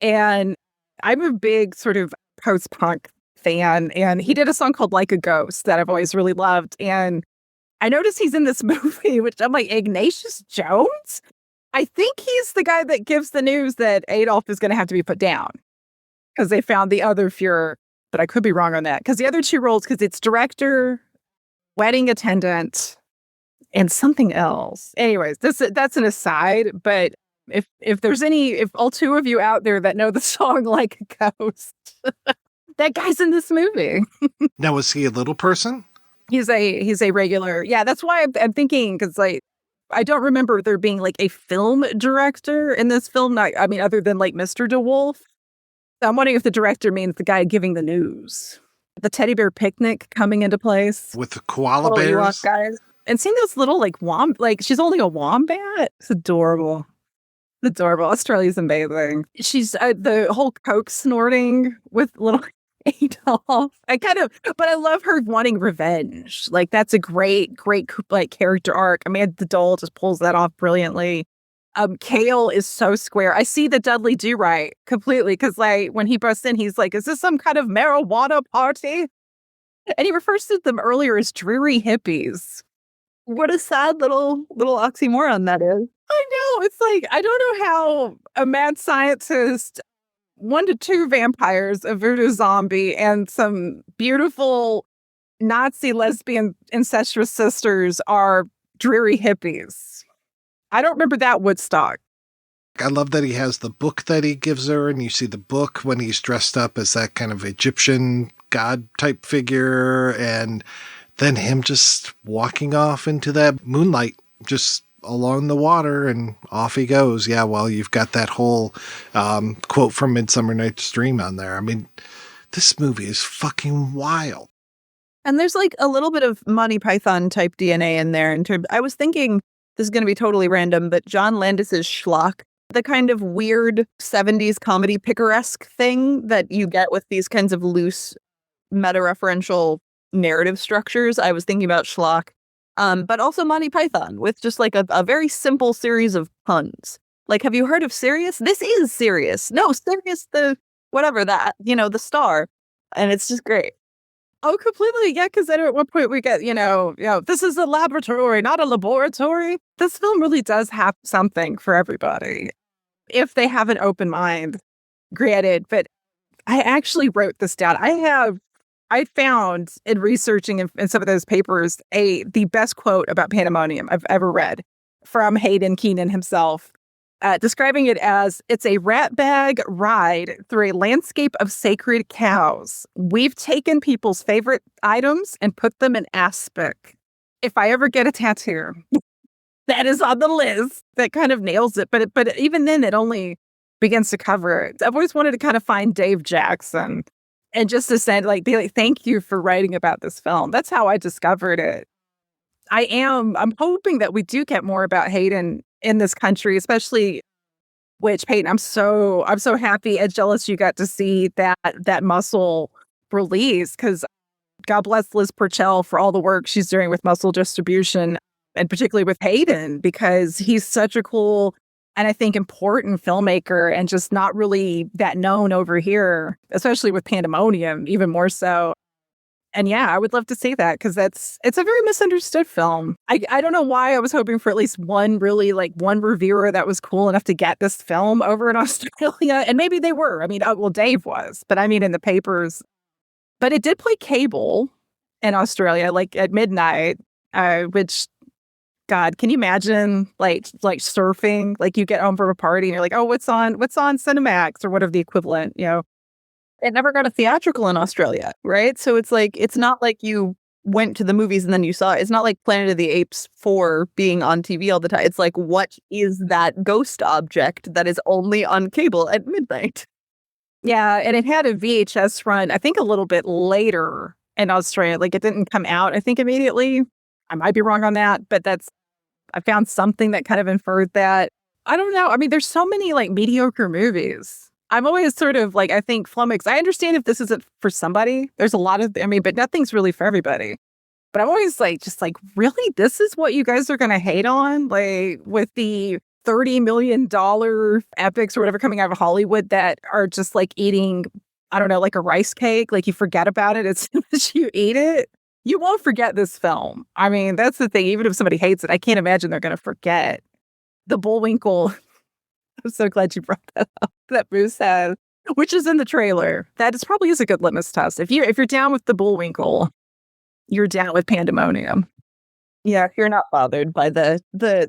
And I'm a big sort of post-punk fan, and he did a song called Like a Ghost that I've always really loved. And I noticed he's in this movie, which I'm like, Ignatius Jones? I think he's the guy that gives the news that Adolf is going to have to be put down. because they found the other Fuhrer, but I could be wrong on that. Because the other 2 roles, because it's director, wedding attendant, and something else. Anyways, that's an aside, but if there's if all 2 of you out there that know the song Like a Ghost, that guy's in this movie. Now, was he a little person? He's a regular. Yeah, that's why I'm thinking, because like I don't remember there being like a film director in this film. I mean, other than like Mr. DeWolf. I'm wondering if the director means the guy giving the news. The teddy bear picnic coming into place with the koala little bears, Ewok guys, and seeing those little like she's holding a wombat. It's adorable. Adorable. Australia's amazing. She's the whole coke snorting with little Adolf. But I love her wanting revenge. Like that's a great like character arc. Amanda Dole just pulls that off brilliantly. Kale is so square. I see the Dudley Do-Right completely because like when he busts in, he's like, "Is this some kind of marijuana party?" And he refers to them earlier as dreary hippies. What a sad little oxymoron that is. I know. It's like, I don't know how a mad scientist, 1 to 2 vampires, a voodoo zombie, and some beautiful Nazi lesbian incestuous sisters are dreary hippies. I don't remember that Woodstock. I love that he has the book that he gives her, and you see the book when he's dressed up as that kind of Egyptian god type figure, and then him just walking off into that moonlight, just along the water, and off he goes. Yeah, well, you've got that whole quote from Midsummer Night's Dream on there. I mean, this movie is fucking wild. And there's like a little bit of Monty Python type DNA in there. I was thinking, this is going to be totally random, but John Landis's schlock, the kind of weird 70s comedy picaresque thing that you get with these kinds of loose meta-referential narrative structures. I was thinking about schlock, but also Monty Python with just like a very simple series of puns. Like, have you heard of Sirius? This is Sirius. No, Sirius the whatever that, the star. And it's just great. Oh, completely. Yeah, because at one point we get, this is a laboratory, not a laboratory. This film really does have something for everybody if they have an open mind, granted. But I actually wrote this down. I found in researching in some of those papers the best quote about Pandemonium I've ever read from Haydn Keenan himself, describing it as, "It's a rat bag ride through a landscape of sacred cows. We've taken people's favorite items and put them in aspic. If I ever get a tattoo, that is on the list." That kind of nails it. But even then, it only begins to cover it. I've always wanted to kind of find Dave Jackson and just to say, be like, thank you for writing about this film. That's how I discovered it. I'm hoping that we do get more about Haydn in this country, especially, which, Peyton, I'm so happy and jealous you got to see that Muscle release, because God bless Liz Purcell for all the work she's doing with Muscle distribution, and particularly with Haydn, because he's such a cool and I think important filmmaker, and just not really that known over here, especially with Pandemonium, even more so. And yeah, I would love to see that, because it's a very misunderstood film. I don't know why I was hoping for at least one reviewer that was cool enough to get this film over in Australia. And maybe they were. I mean, well, Dave was, but I mean, in the papers. But it did play cable in Australia, like at midnight, which, God, can you imagine like surfing? Like you get home from a party and you're like, oh, what's on Cinemax or whatever the equivalent, It never got a theatrical in Australia, right? So it's like, it's not like you went to the movies and then you saw it. It's not like Planet of the Apes 4 being on TV all the time. It's like, what is that ghost object that is only on cable at midnight? Yeah, and it had a VHS run, I think a little bit later in Australia. Like it didn't come out, I think, immediately. I might be wrong on that, but I found something that kind of inferred that. I don't know. I mean, there's so many like mediocre movies. I'm always sort of like, I think flummoxed. I understand if this isn't for somebody. There's a lot of, but nothing's really for everybody. But I'm always like, just like, really? This is what you guys are going to hate on? Like with the $30 million epics or whatever coming out of Hollywood that are just like eating, I don't know, like a rice cake. Like you forget about it as soon as you eat it. You won't forget this film. I mean, that's the thing. Even if somebody hates it, I can't imagine they're going to forget. The Bullwinkle. I'm so glad you brought that up. That Bruce has. which is in the trailer. That is probably is a good litmus test. If you're down with the Bullwinkle, you're down with Pandemonium. Yeah, if you're not bothered by the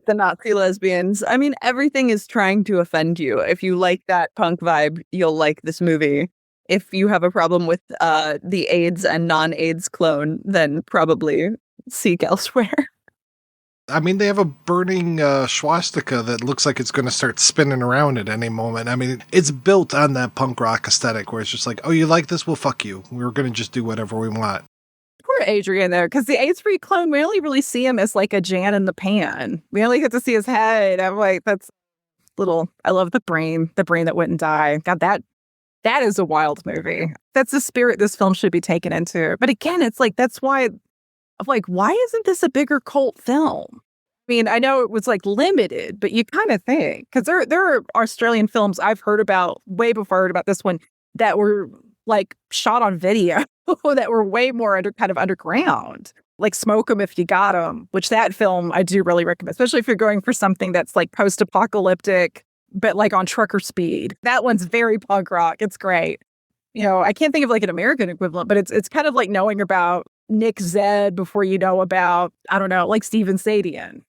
Nazi lesbians, I mean, everything is trying to offend you. If you like that punk vibe, you'll like this movie. If you have a problem with the AIDS and non-AIDS clone, then probably seek elsewhere. I mean, they have a burning swastika that looks like it's going to start spinning around at any moment. I mean, it's built on that punk rock aesthetic where it's just like, oh, you like this? Well, fuck you. We're going to just do whatever we want. Poor Adrian there, because the AIDS-free clone, we only really see him as like a Jan in the pan. We only get to see his head. I'm like, that's little, I love the brain that wouldn't die. God, that is a wild movie. That's the spirit this film should be taken into. But again, it's like, that's why I'm like, why isn't this a bigger cult film? I mean, I know it was like limited, but you kind of think, because there are Australian films I've heard about way before I heard about this one that were like shot on video that were way more kind of underground, like Smoke 'Em If You Got 'Em, which that film I do really recommend, especially if you're going for something that's like post-apocalyptic, but like on trucker speed. That one's very punk rock. It's great. You know, I can't think of like an American equivalent, but it's kind of like knowing about Nick Zed before you know about, I don't know, like Steven Sadian.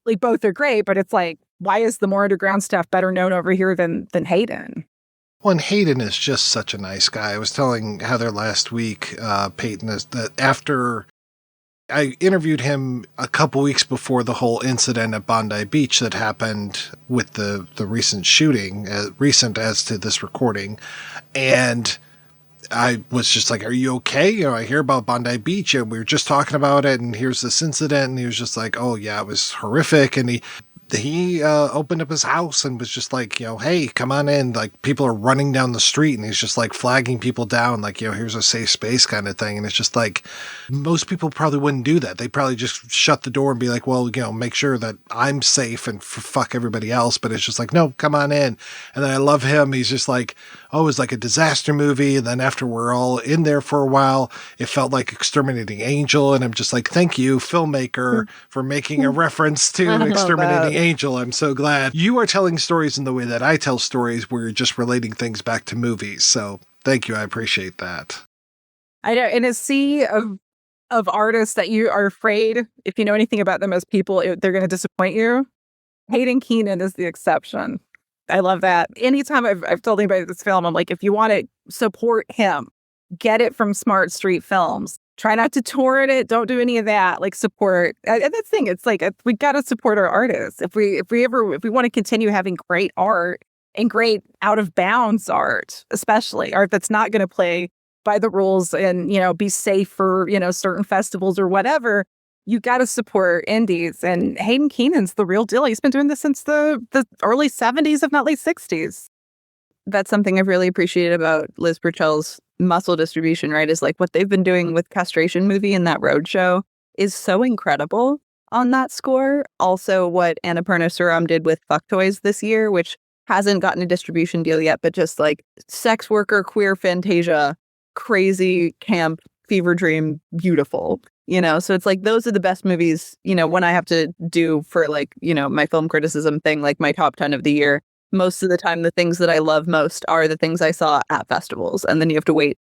Like both are great, but it's like, why is the more underground stuff better known over here than Haydn? Well, and Haydn is just such a nice guy. I was telling Heather last week, Peyton, is that after I interviewed him a couple weeks before the whole incident at Bondi Beach that happened with the recent shooting, recent as to this recording, and I was just like, are you okay? You know, I hear about Bondi Beach and we were just talking about it and here's this incident. And he was just like, oh yeah, it was horrific. And he opened up his house and was just like, you know, hey, come on in. Like people are running down the street and he's just like flagging people down. Like, you know, here's a safe space kind of thing. And it's just like, most people probably wouldn't do that. They'd probably just shut the door and be like, well, you know, make sure that I'm safe and fuck everybody else. But it's just like, no, come on in. And then I love him. He's just like, oh, it was like a disaster movie. And then after we're all in there for a while, it felt like Exterminating Angel. And I'm just like, thank you, filmmaker, for making a reference to Exterminating Angel. I'm so glad you are telling stories in the way that I tell stories where you're just relating things back to movies. So thank you. I appreciate that. I know. In a sea of artists that you are afraid, if you know anything about them as people, they're going to disappoint you. Haydn Keenan is the exception. I love that. Anytime I've told anybody this film, I'm like, if you want to support him, get it from Smart Street Films. Try not to torrent it. Don't do any of that. Like support. And that's the thing. It's like we got to support our artists. If we want to continue having great art and great out of bounds art, especially art that's not going to play by the rules and, you know, be safe for, you know, certain festivals or whatever, you got to support indies. And Haydn Keenan's the real deal. He's been doing this since the early 70s, if not late 60s. That's something I've really appreciated about Liz Purcell's muscle distribution, right? Is like what they've been doing with Castration Movie and that roadshow is so incredible on that score. Also, what Annapurna Suram did with Fuck Toys this year, which hasn't gotten a distribution deal yet, but just like sex worker, queer fantasia, crazy camp, fever dream, beautiful. You know, so it's like those are the best movies, you know, when I have to do for like, you know, my film criticism thing, like my top 10 of the year. Most of the time, the things that I love most are the things I saw at festivals. And then you have to wait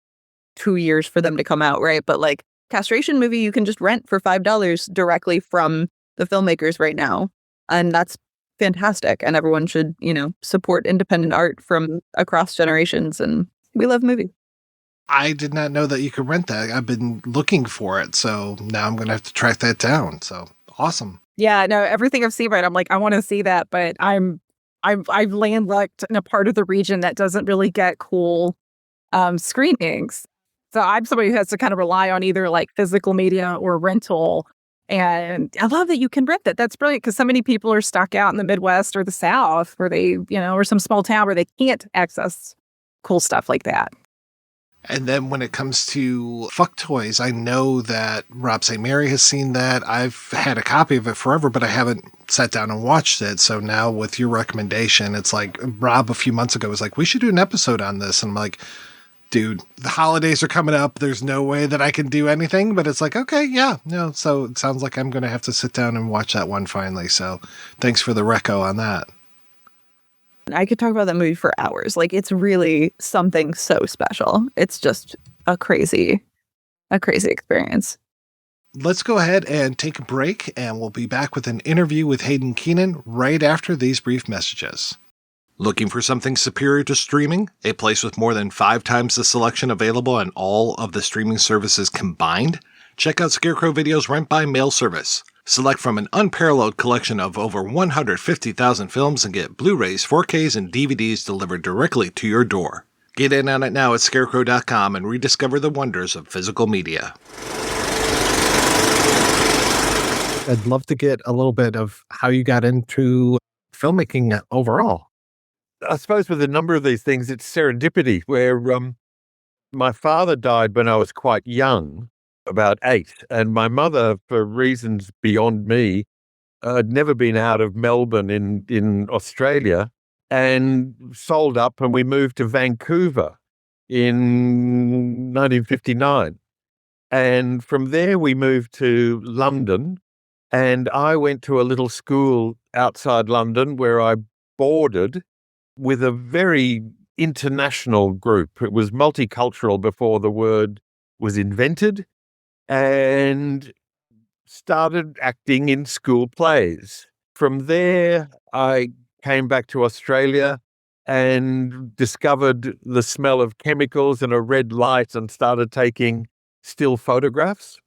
2 years for them to come out, right? But like Castration Movie, you can just rent for $5 directly from the filmmakers right now. And that's fantastic. And everyone should, you know, support independent art from across generations. And we love movies. I did not know that you could rent that. I've been looking for it. So now I'm going to have to track that down. So awesome. Yeah, no, everything I've seen, right? I'm like, I want to see that, but I've landlocked in a part of the region that doesn't really get cool screenings. So I'm somebody who has to kind of rely on either like physical media or rental. And I love that you can rent that. That's brilliant because so many people are stuck out in the Midwest or the South where they, you know, or some small town where they can't access cool stuff like that. And then when it comes to Fuck Toys, I know that Rob St. Mary has seen that. I've had a copy of it forever, but I haven't sat down and watched it. So now with your recommendation, it's like Rob a few months ago was like, we should do an episode on this. And I'm like, dude, the holidays are coming up. There's no way that I can do anything. But it's like, okay, yeah. No, so it sounds like I'm going to have to sit down and watch that one finally. So thanks for the reco on that. And I could talk about that movie for hours. Like, it's really something so special. It's just a crazy experience. Let's go ahead and take a break, and we'll be back with an interview with Haydn Keenan right after these brief messages. Looking for something superior to streaming? A place with more than 5 times the selection available on all of the streaming services combined? Check out Scarecrow Video's Rent by Mail service. Select from an unparalleled collection of over 150,000 films and get Blu-rays, 4Ks, and DVDs delivered directly to your door. Get in on it now at scarecrow.com and rediscover the wonders of physical media. I'd love to get a little bit of how you got into filmmaking overall. I suppose with a number of these things, it's serendipity, where my father died when I was quite young, about 8, and my mother, for reasons beyond me, had never been out of Melbourne in Australia, and sold up, and we moved to Vancouver in 1959. And from there, we moved to London, and I went to a little school outside London where I boarded with a very international group. It was multicultural before the word was invented, and started acting in school plays. From there, I came back to Australia and discovered the smell of chemicals and a red light and started taking still photographs,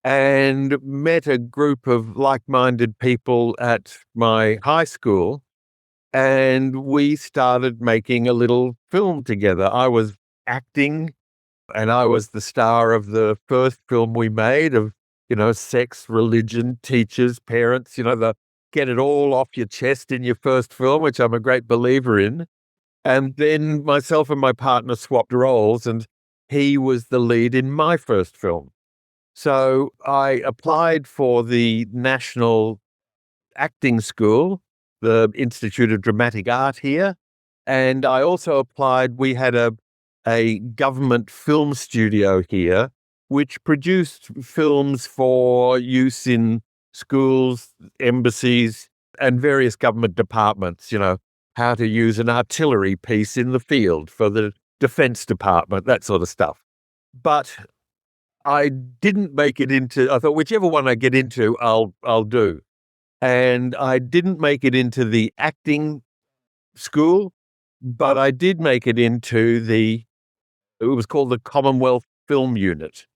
and met a group of like-minded people at my high school, and we started making a little film together. I was acting, and I was the star of the first film we made of, sex, religion, teachers, parents, the get it all off your chest in your first film, which I'm a great believer in. And then myself and my partner swapped roles, and he was the lead in my first film. So I applied for the National Acting School, the Institute of Dramatic Art here, and I also applied. We had a government film studio here, which produced films for use in schools, embassies, and various government departments, how to use an artillery piece in the field for the Defense Department, that sort of stuff. But I didn't make it into, I thought, whichever one I get into, I'll do. And I didn't make it into the acting school, but I did make it into it was called the Commonwealth Film Unit.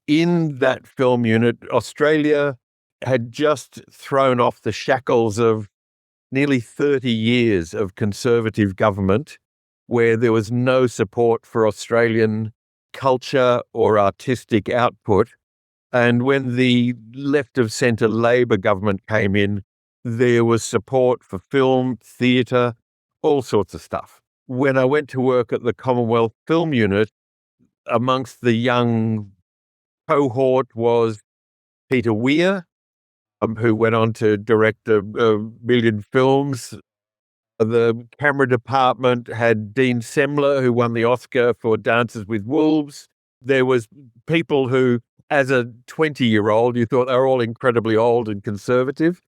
In that film unit, Australia had just thrown off the shackles of nearly 30 years of conservative government, where there was no support for Australian culture or artistic output. And when the left of centre Labor government came in, there was support for film, theatre, all sorts of stuff. When I went to work at the Commonwealth Film Unit, amongst the young cohort was Peter Weir, who went on to direct a million films. The camera department had Dean Semler, who won the Oscar for Dances with Wolves. There was people who, as a 20-year-old, you thought they were all incredibly old and conservative.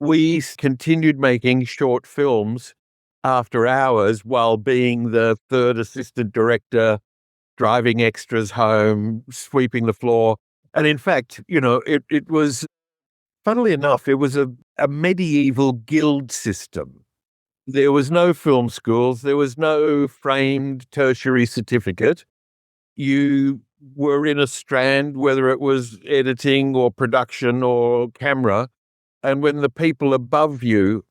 We continued making short films after hours while being the third assistant director, driving extras home, sweeping the floor. And in fact, it was, funnily enough, it was a medieval guild system. There was no film schools. There was no framed tertiary certificate. You were in a strand, whether it was editing or production or camera. And when the people above you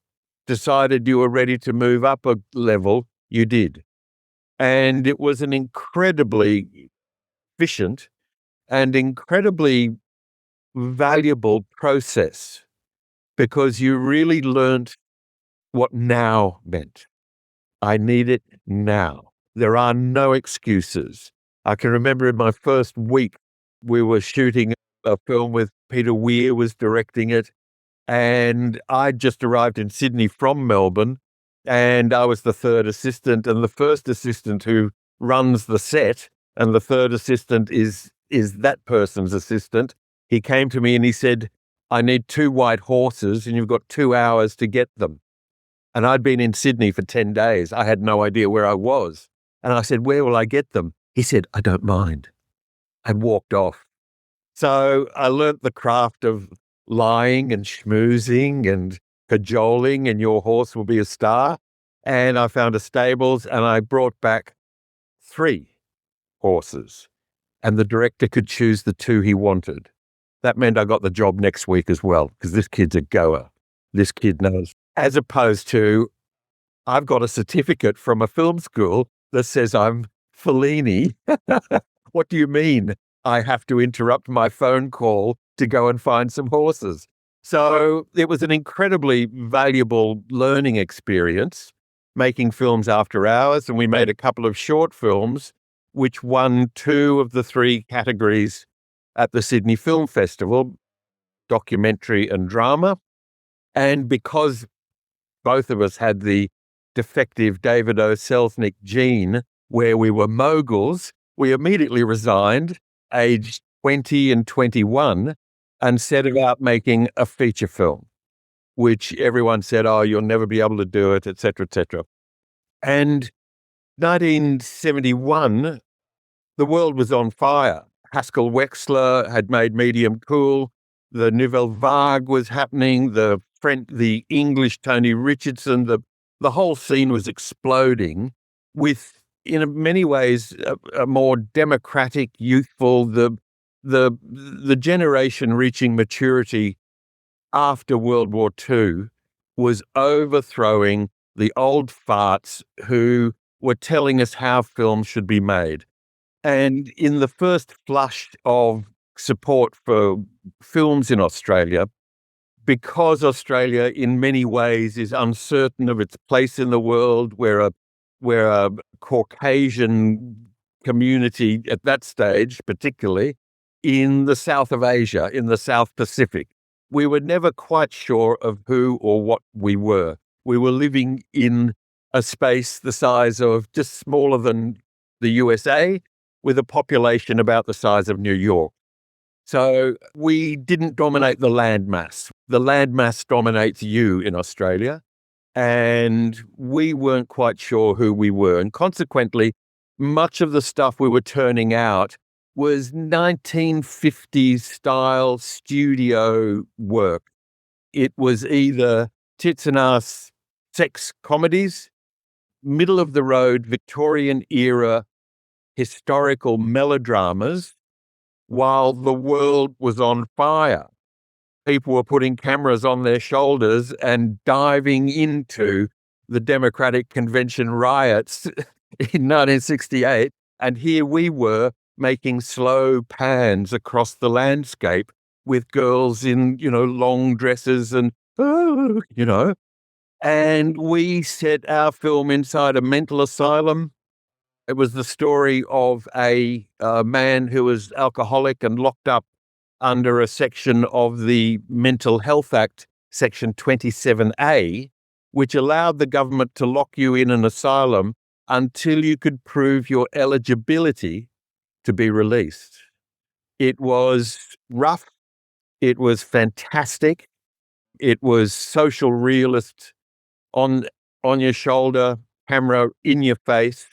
decided you were ready to move up a level, you did. And it was an incredibly efficient and incredibly valuable process, because you really learned what now meant. I need it now. There are no excuses. I can remember in my first week, we were shooting a film with Peter Weir was directing it, and I just arrived in Sydney from Melbourne, and I was the third assistant, and the first assistant who runs the set, and the third assistant is that person's assistant. He came to me and he said, I need 2 white horses, and you've got 2 hours to get them. And I'd been in Sydney for 10 days. I had no idea where I was. And I said, where will I get them? He said, I don't mind. And walked off. So I learnt the craft of lying and schmoozing and cajoling, and your horse will be a star. And I found a stables and I brought back 3 horses. And the director could choose the 2 he wanted. That meant I got the job next week as well, because this kid's a goer. This kid knows. As opposed to, I've got a certificate from a film school that says I'm Fellini. What do you mean I have to interrupt my phone call to go and find some horses? So it was an incredibly valuable learning experience, making films after hours. And we made a couple of short films, which won 2 of the 3 categories at the Sydney Film Festival, documentary and drama. And because both of us had the defective David O. Selznick gene, where we were moguls, we immediately resigned, aged 20 and 21, and set about making a feature film, which everyone said, oh, you'll never be able to do it, etc., etc. And 1971, the world was on fire. Haskell Wexler had made Medium Cool. The Nouvelle Vague was happening. The English Tony Richardson, the whole scene was exploding with, in many ways, a more democratic, youthful, the generation reaching maturity after World War II was overthrowing the old farts who were telling us how films should be made. And in the first flush of support for films in Australia, because Australia in many ways is uncertain of its place in the world, we're a Caucasian community at that stage, particularly in the south of Asia, in the South Pacific. We were never quite sure of who or what we were. We were living in a space the size of just smaller than the USA, with a population about the size of New York. So we didn't dominate the landmass. The landmass dominates you in Australia, and we weren't quite sure who we were. And consequently, much of the stuff we were turning out was 1950s style studio work. It was either tits and ass sex comedies, middle of the road Victorian era historical melodramas, while the world was on fire. People were putting cameras on their shoulders and diving into the Democratic Convention riots in 1968. And here we were making slow pans across the landscape with girls in, long dresses and, and we set our film inside a mental asylum. It was the story of a man who was alcoholic and locked up under a section of the Mental Health Act, Section 27A, which allowed the government to lock you in an asylum until you could prove your eligibility to be released. It was rough. It was fantastic. It was social realist, on your shoulder, camera in your face.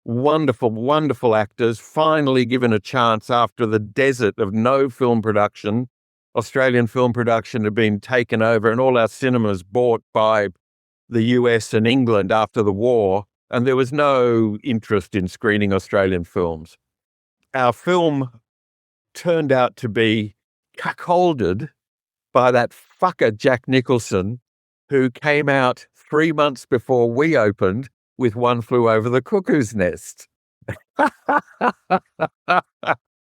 Wonderful, wonderful actors, finally given a chance after the desert of no film production. Australian film production had been taken over and all our cinemas bought by the US and England after the war, and there was no interest in screening Australian films. Our film turned out to be cuckolded by that fucker Jack Nicholson, who came out 3 months before we opened with One Flew Over the Cuckoo's Nest.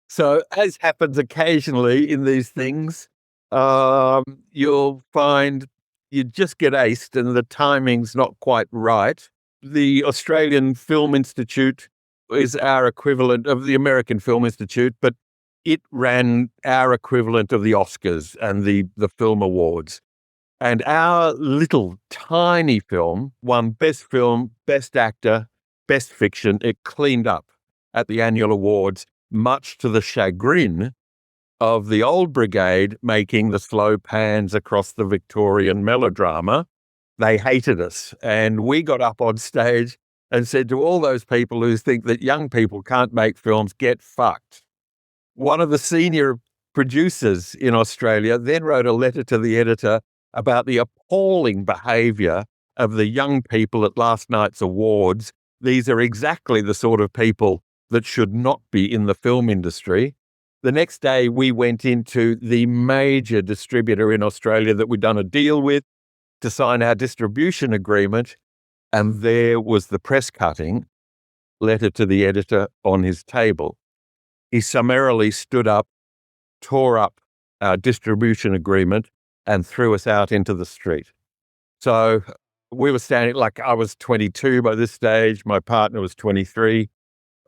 So, as happens occasionally in these things, you'll find you just get aced and the timing's not quite right. The Australian Film Institute is our equivalent of the American Film Institute, but it ran our equivalent of the Oscars and the film awards. And our little tiny film won Best Film, Best Actor, Best Fiction. It cleaned up at the annual awards, much to the chagrin of the old brigade making the slow pans across the Victorian melodrama. they hated us. And we got up on stage and said to all those people who think that young people can't make films, get fucked. One of the senior producers in Australia then wrote a letter to the editor about the appalling behaviour of the young people at last night's awards. These are exactly the sort of people that should not be in the film industry. The next day, we went into the major distributor in Australia that we'd done a deal with to sign our distribution agreement, and there was the press cutting, letter to the editor on his table. He summarily stood up, tore up our distribution agreement, and threw us out into the street. So we were standing, like I was 22 by this stage, my partner was 23,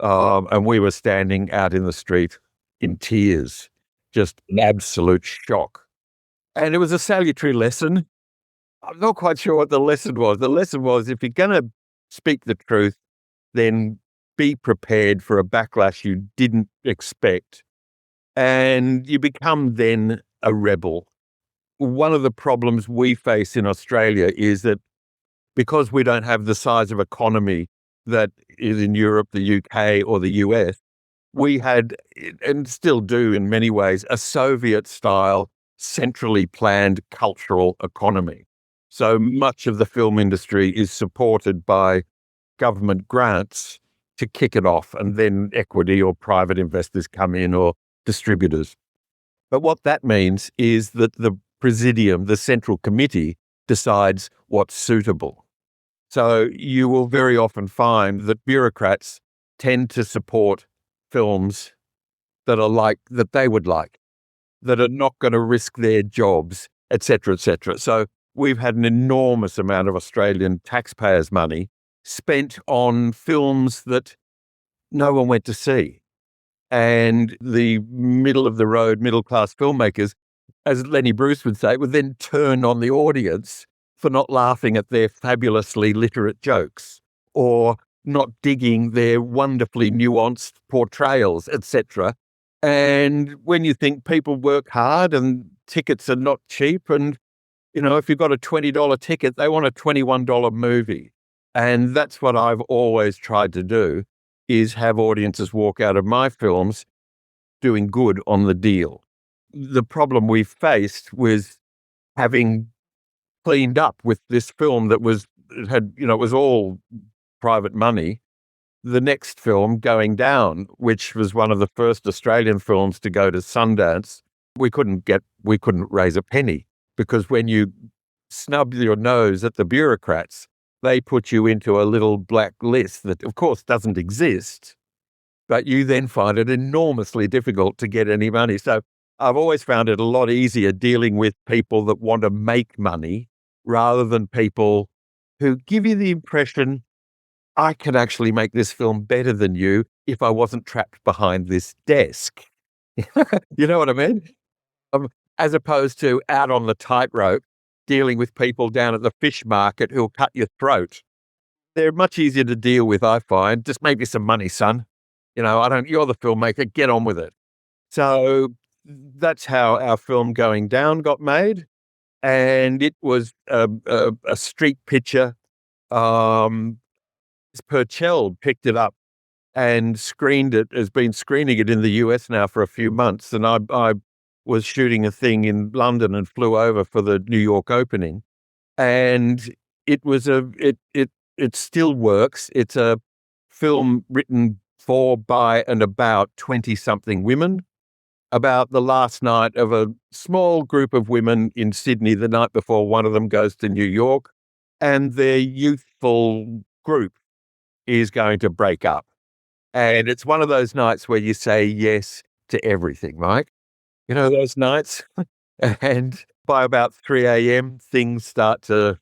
and we were standing out in the street in tears, just an absolute shock. And it was a salutary lesson. I'm not quite sure what the lesson was. The lesson was, if you're going to speak the truth, then be prepared for a backlash you didn't expect. And you become then a rebel. One of the problems we face in Australia is that because we don't have the size of economy that is in Europe, the UK, or the US, we had, and still do in many ways, a Soviet-style, centrally planned cultural economy. So much of the film industry is supported by government grants to kick it off, and then equity or private investors come in, or distributors. But what that means is that the Presidium, the Central Committee, decides what's suitable. So you will very often find that bureaucrats tend to support films that are like, that they would like, that are not going to risk their jobs, etc., etc. So we've had an enormous amount of Australian taxpayers' money spent on films that no one went to see. And the middle-of-the-road, middle-class filmmakers, as Lenny Bruce would say, would then turn on the audience for not laughing at their fabulously literate jokes, or not digging their wonderfully nuanced portrayals, etc. And when you think people work hard and tickets are not cheap, and, you know, if you've got a $20 ticket, they want a $21 movie. And that's what I've always tried to do, is have audiences walk out of my films doing good on the deal. The problem we faced was having cleaned up with this film that was, it was all private money. The next film, Going Down, which was one of the first Australian films to go to Sundance, we couldn't raise a penny, because when you snub your nose at the bureaucrats, they put you into a little black list that, of course, doesn't exist, but you then find it enormously difficult to get any money. So I've always found it a lot easier dealing with people that want to make money rather than people who give you the impression, I can actually make this film better than you if I wasn't trapped behind this desk. You know what I mean? As opposed to out on the tightrope, dealing with people down at the fish market who'll cut your throat. They're much easier to deal with, I find. Just make me some money, son. You're the filmmaker, get on with it. So that's how our film Going Down got made. And it was a street picture. Purcell picked it up and screened it, has been screening it in the US now for a few months. And I was shooting a thing in London and flew over for the New York opening. And it was it still works. It's a film written for, by, and about 20-something women, about the last night of a small group of women in Sydney the night before one of them goes to New York, and their youthful group is going to break up. And it's one of those nights where you say yes to everything, Mike. You know, those nights? And by about 3 a.m., things start to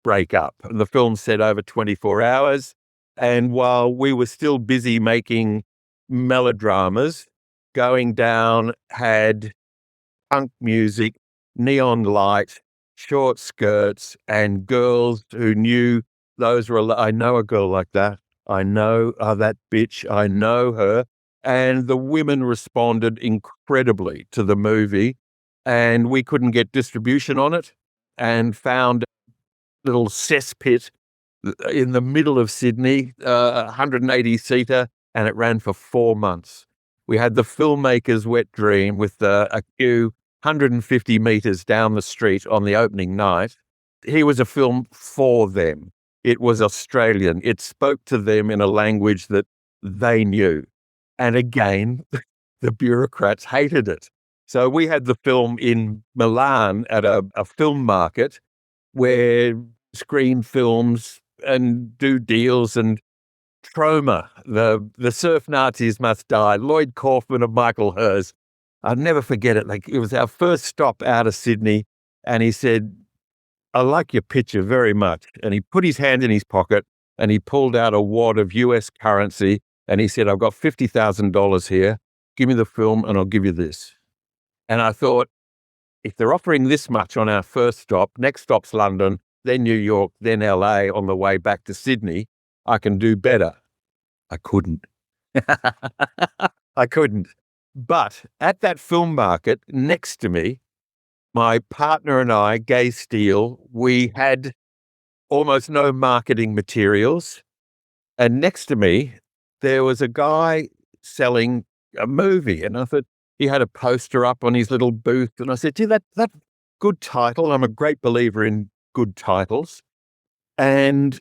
break up. And the film's set over 24 hours. And while we were still busy making melodramas, Going Down had punk music, neon light, short skirts, and girls who knew those were, I know a girl like that. I know that bitch. I know her. And the women responded incredibly to the movie, and we couldn't get distribution on it, and found little cesspit in the middle of Sydney, 180-seater, and it ran for 4 months. We had the filmmaker's wet dream with a queue 150 metres down the street on the opening night. He was a film for them. It was Australian. It spoke to them in a language that they knew. And again, the bureaucrats hated it. So we had the film in Milan at a film market where screen films and do deals, and Troma, the surf Nazis must die, Lloyd Kaufman and Michael Hers. I'll never forget it. Like, it was our first stop out of Sydney, and he said, "I like your picture very much." And he put his hand in his pocket and he pulled out a wad of US currency, and he said, "I've got $50,000 here. Give me the film and I'll give you this." And I thought, if they're offering this much on our first stop, next stop's London, then New York, then LA on the way back to Sydney, I can do better. I couldn't. I couldn't. But at that film market next to me, my partner and I, Gay Steele, we had almost no marketing materials. And next to me, there was a guy selling a movie. And I thought, he had a poster up on his little booth. And I said, "Gee, that good title." I'm a great believer in good titles. And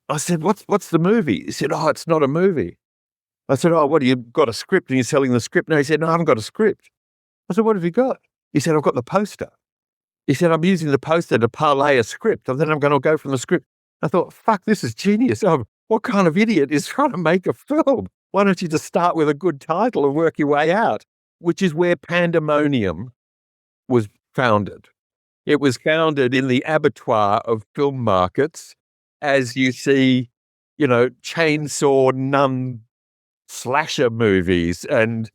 I said, what's the movie? He said, "Oh, it's not a movie." I said, "Oh, what, do you got a script and you're selling the script?" No, he said, "No, I haven't got a script." I said, "What have you got?" He said, "I've got the poster." He said, "I'm using the poster to parlay a script, and then I'm going to go from the script." I thought, fuck, this is genius. What kind of idiot is trying to make a film? Why don't you just start with a good title and work your way out? Which is where Pandemonium was founded. It was founded in the abattoir of film markets, as you see, chainsaw nun slasher movies and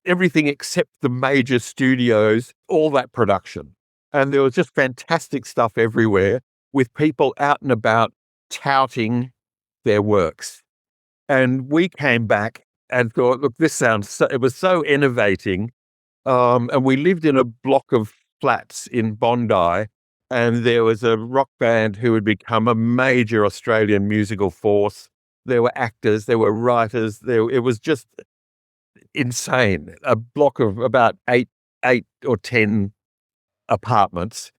everything except the major studios, all that production. And there was just fantastic stuff everywhere with people out and about touting their works. And we came back and thought, look, it was so innovating. And we lived in a block of flats in Bondi, and there was a rock band who had become a major Australian musical force. There were actors, there were writers. It was just insane. A block of about eight or 10 apartments.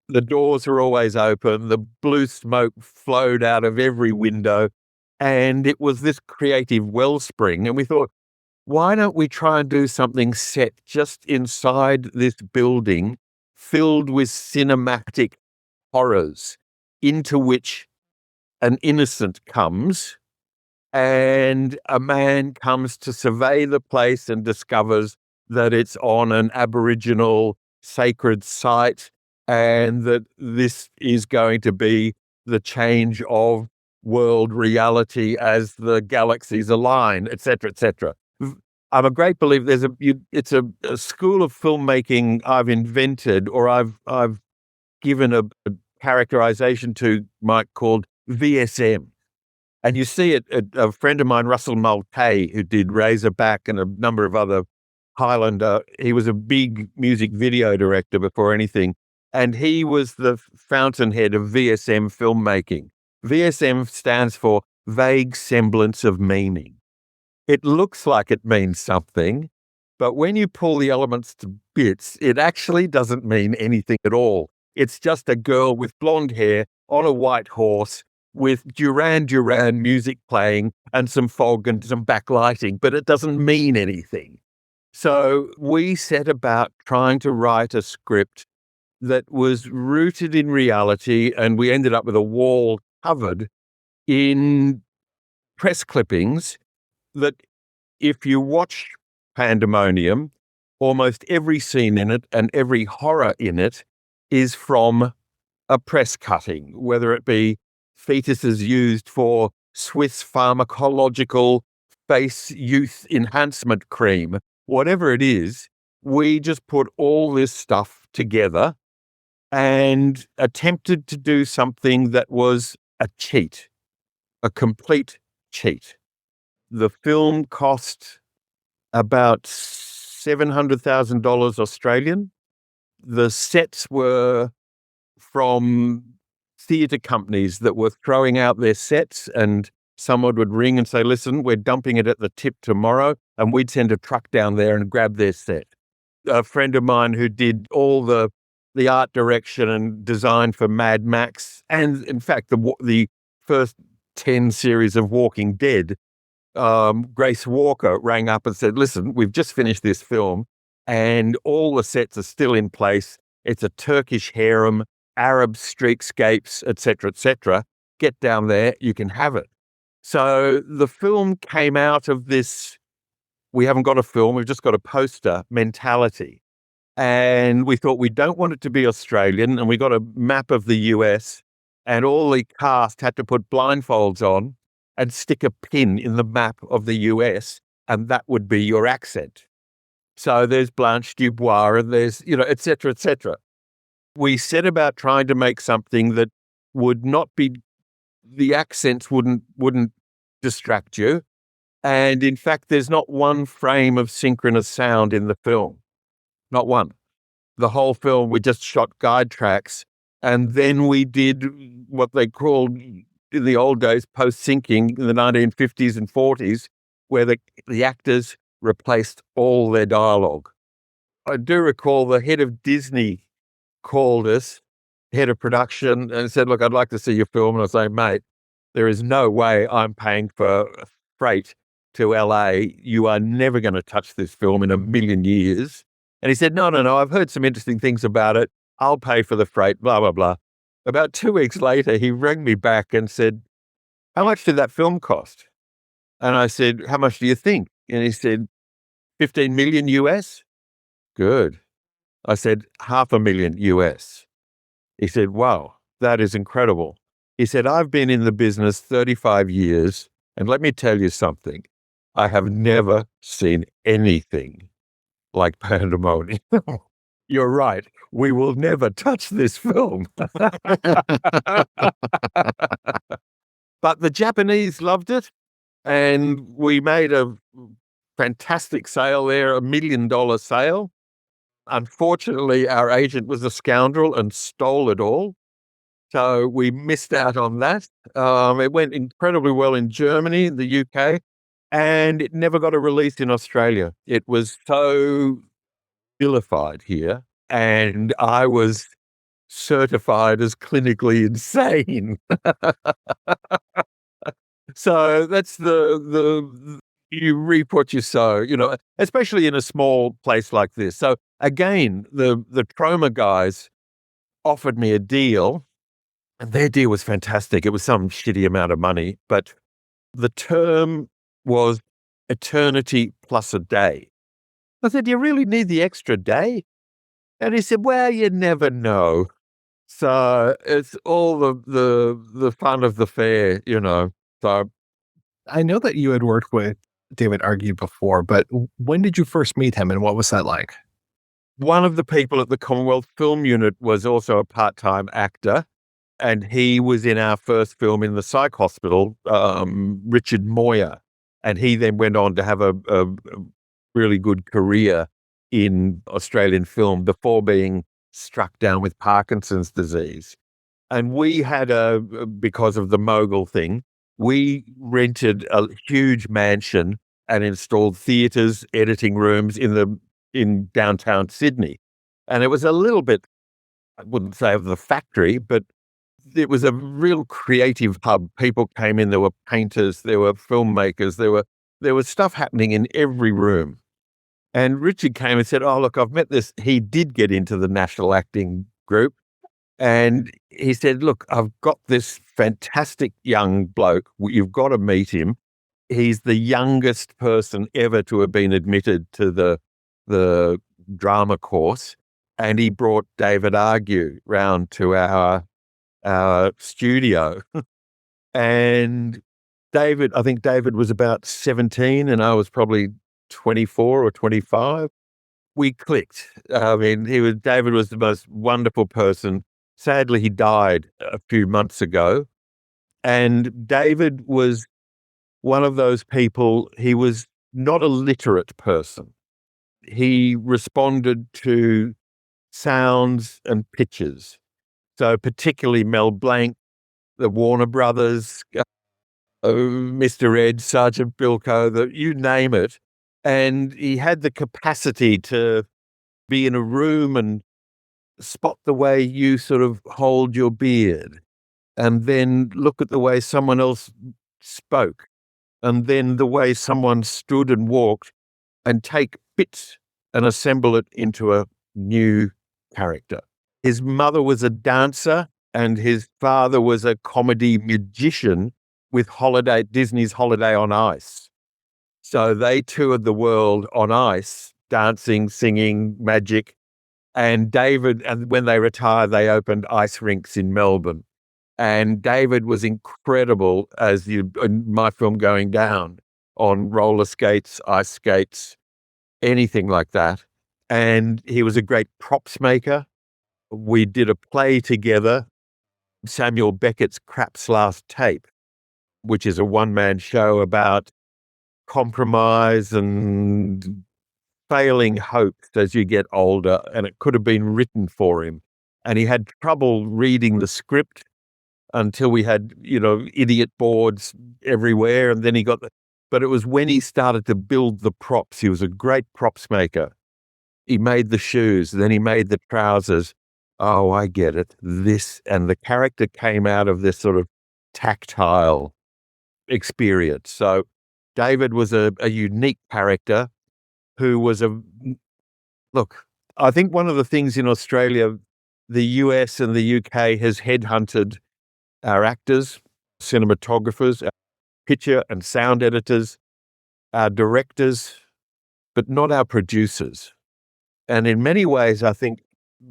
The doors were always open. The blue smoke flowed out of every window. And it was this creative wellspring. And we thought, why don't we try and do something set just inside this building filled with cinematic horrors, into which an innocent comes and a man comes to survey the place and discovers that it's on an Aboriginal sacred site, and that this is going to be the change of world reality as the galaxies align, etc., etc. I'm a great believer. It's a school of filmmaking I've invented, or I've given a characterization to, Mike, called VSM. And you see it, a friend of mine, Russell Mulcahy, who did Razorback and a number of other Highlander. He was a big music video director before anything. And he was the fountainhead of VSM filmmaking. VSM stands for vague semblance of meaning. It looks like it means something, but when you pull the elements to bits, it actually doesn't mean anything at all. It's just a girl with blonde hair on a white horse with Duran Duran music playing and some fog and some backlighting, but it doesn't mean anything. So we set about trying to write a script that was rooted in reality, and we ended up with a wall covered in press clippings that, if you watch Pandemonium, almost every scene in it and every horror in it is from a press cutting, whether it be fetuses used for Swiss pharmacological face youth enhancement cream, whatever it is. We just put all this stuff together and attempted to do something that was a cheat, a complete cheat. The film cost about $700,000 Australian. The sets were from theatre companies that were throwing out their sets, and someone would ring and say, listen, we're dumping it at the tip tomorrow, and we'd send a truck down there and grab their set. A friend of mine who did all the art direction and design for Mad Max, and in fact, the first 10 series of Walking Dead, Grace Walker rang up and said, listen, we've just finished this film and all the sets are still in place. It's a Turkish harem, Arab streetscapes, etc. Get down there, you can have it. So the film came out of this, we haven't got a film, we've just got a poster mentality. And we thought we don't want it to be Australian, and we got a map of the US, and all the cast had to put blindfolds on and stick a pin in the map of the US, and that would be your accent. So there's Blanche Dubois, and there's, etc. We set about trying to make something that would not be, the accents wouldn't distract you. And in fact, there's not one frame of synchronous sound in the film. Not one. The whole film, we just shot guide tracks. And then we did what they called in the old days post-syncing in the 1950s and 40s, where the actors replaced all their dialogue. I do recall the head of Disney called us, head of production, and said, look, I'd like to see your film. And I was like, mate, there is no way I'm paying for freight to LA. You are never going to touch this film in a million years. And he said, no, I've heard some interesting things about it. I'll pay for the freight, blah, blah, blah. About 2 weeks later, he rang me back and said, how much did that film cost? And I said, how much do you think? And he said, 15 million US? Good. I said, $500,000 US. He said, wow, that is incredible. He said, I've been in the business 35 years, and let me tell you something. I have never seen anything like Pandemonium. You're right. We will never touch this film. But the Japanese loved it, and we made a fantastic sale there, $1 million sale. Unfortunately, our agent was a scoundrel and stole it all. So we missed out on that. It went incredibly well in Germany, the UK, and it never got a release in Australia. It was so vilified here, and I was certified as clinically insane. So that's you reap what you sow, especially in a small place like this. So again, the Troma guys offered me a deal, and their deal was fantastic. It was some shitty amount of money, but the term was eternity plus a day. I said, do you really need the extra day? And he said, well, you never know. So it's all the fun of the fair, So I know that you had worked with David Argy before, but when did you first meet him, and what was that like? One of the people at the Commonwealth Film Unit was also a part-time actor, and he was in our first film in the psych hospital, Richard Moyer. And he then went on to have a really good career in Australian film before being struck down with Parkinson's disease. And we had because of the mogul thing, we rented a huge mansion and installed theatres, editing rooms in downtown Sydney. And it was a little bit, I wouldn't say of the factory, but it was a real creative hub. People came in, there were painters, there were filmmakers, there was stuff happening in every room. And Richard came and said, oh, look, I've met this. He did get into the National Acting Group. And he said, look, I've got this fantastic young bloke. You've got to meet him. He's the youngest person ever to have been admitted to the drama course. And he brought David Argy round to our studio. And I think David was about 17 and I was probably 24 or 25. We clicked. I mean, David was the most wonderful person. Sadly, he died a few months ago. And David was one of those people, he was not a literate person. He responded to sounds and pitches. So particularly Mel Blanc, the Warner Brothers, Mr. Ed, Sergeant Bilko, you name it. And he had the capacity to be in a room and spot the way you sort of hold your beard, and then look at the way someone else spoke, and then the way someone stood and walked, and take bits and assemble it into a new character. His mother was a dancer and his father was a comedy magician with Disney's Holiday on Ice. So they toured the world on ice, dancing, singing, magic. And David, and when they retired, they opened ice rinks in Melbourne. And David was incredible in my film Going Down, on roller skates, ice skates, anything like that. And he was a great props maker. We did a play together, Samuel Beckett's Crap's Last Tape, which is a one-man show about compromise and failing hopes as you get older, and it could have been written for him. And he had trouble reading the script until we had, idiot boards everywhere. And then but it was when he started to build the props. He was a great props maker. He made the shoes, then he made the trousers. Oh, I get it. And the character came out of this sort of tactile experience. So David was a unique character who was look, I think one of the things in Australia, the US and the UK has headhunted our actors, cinematographers, our picture and sound editors, our directors, but not our producers. And in many ways, I think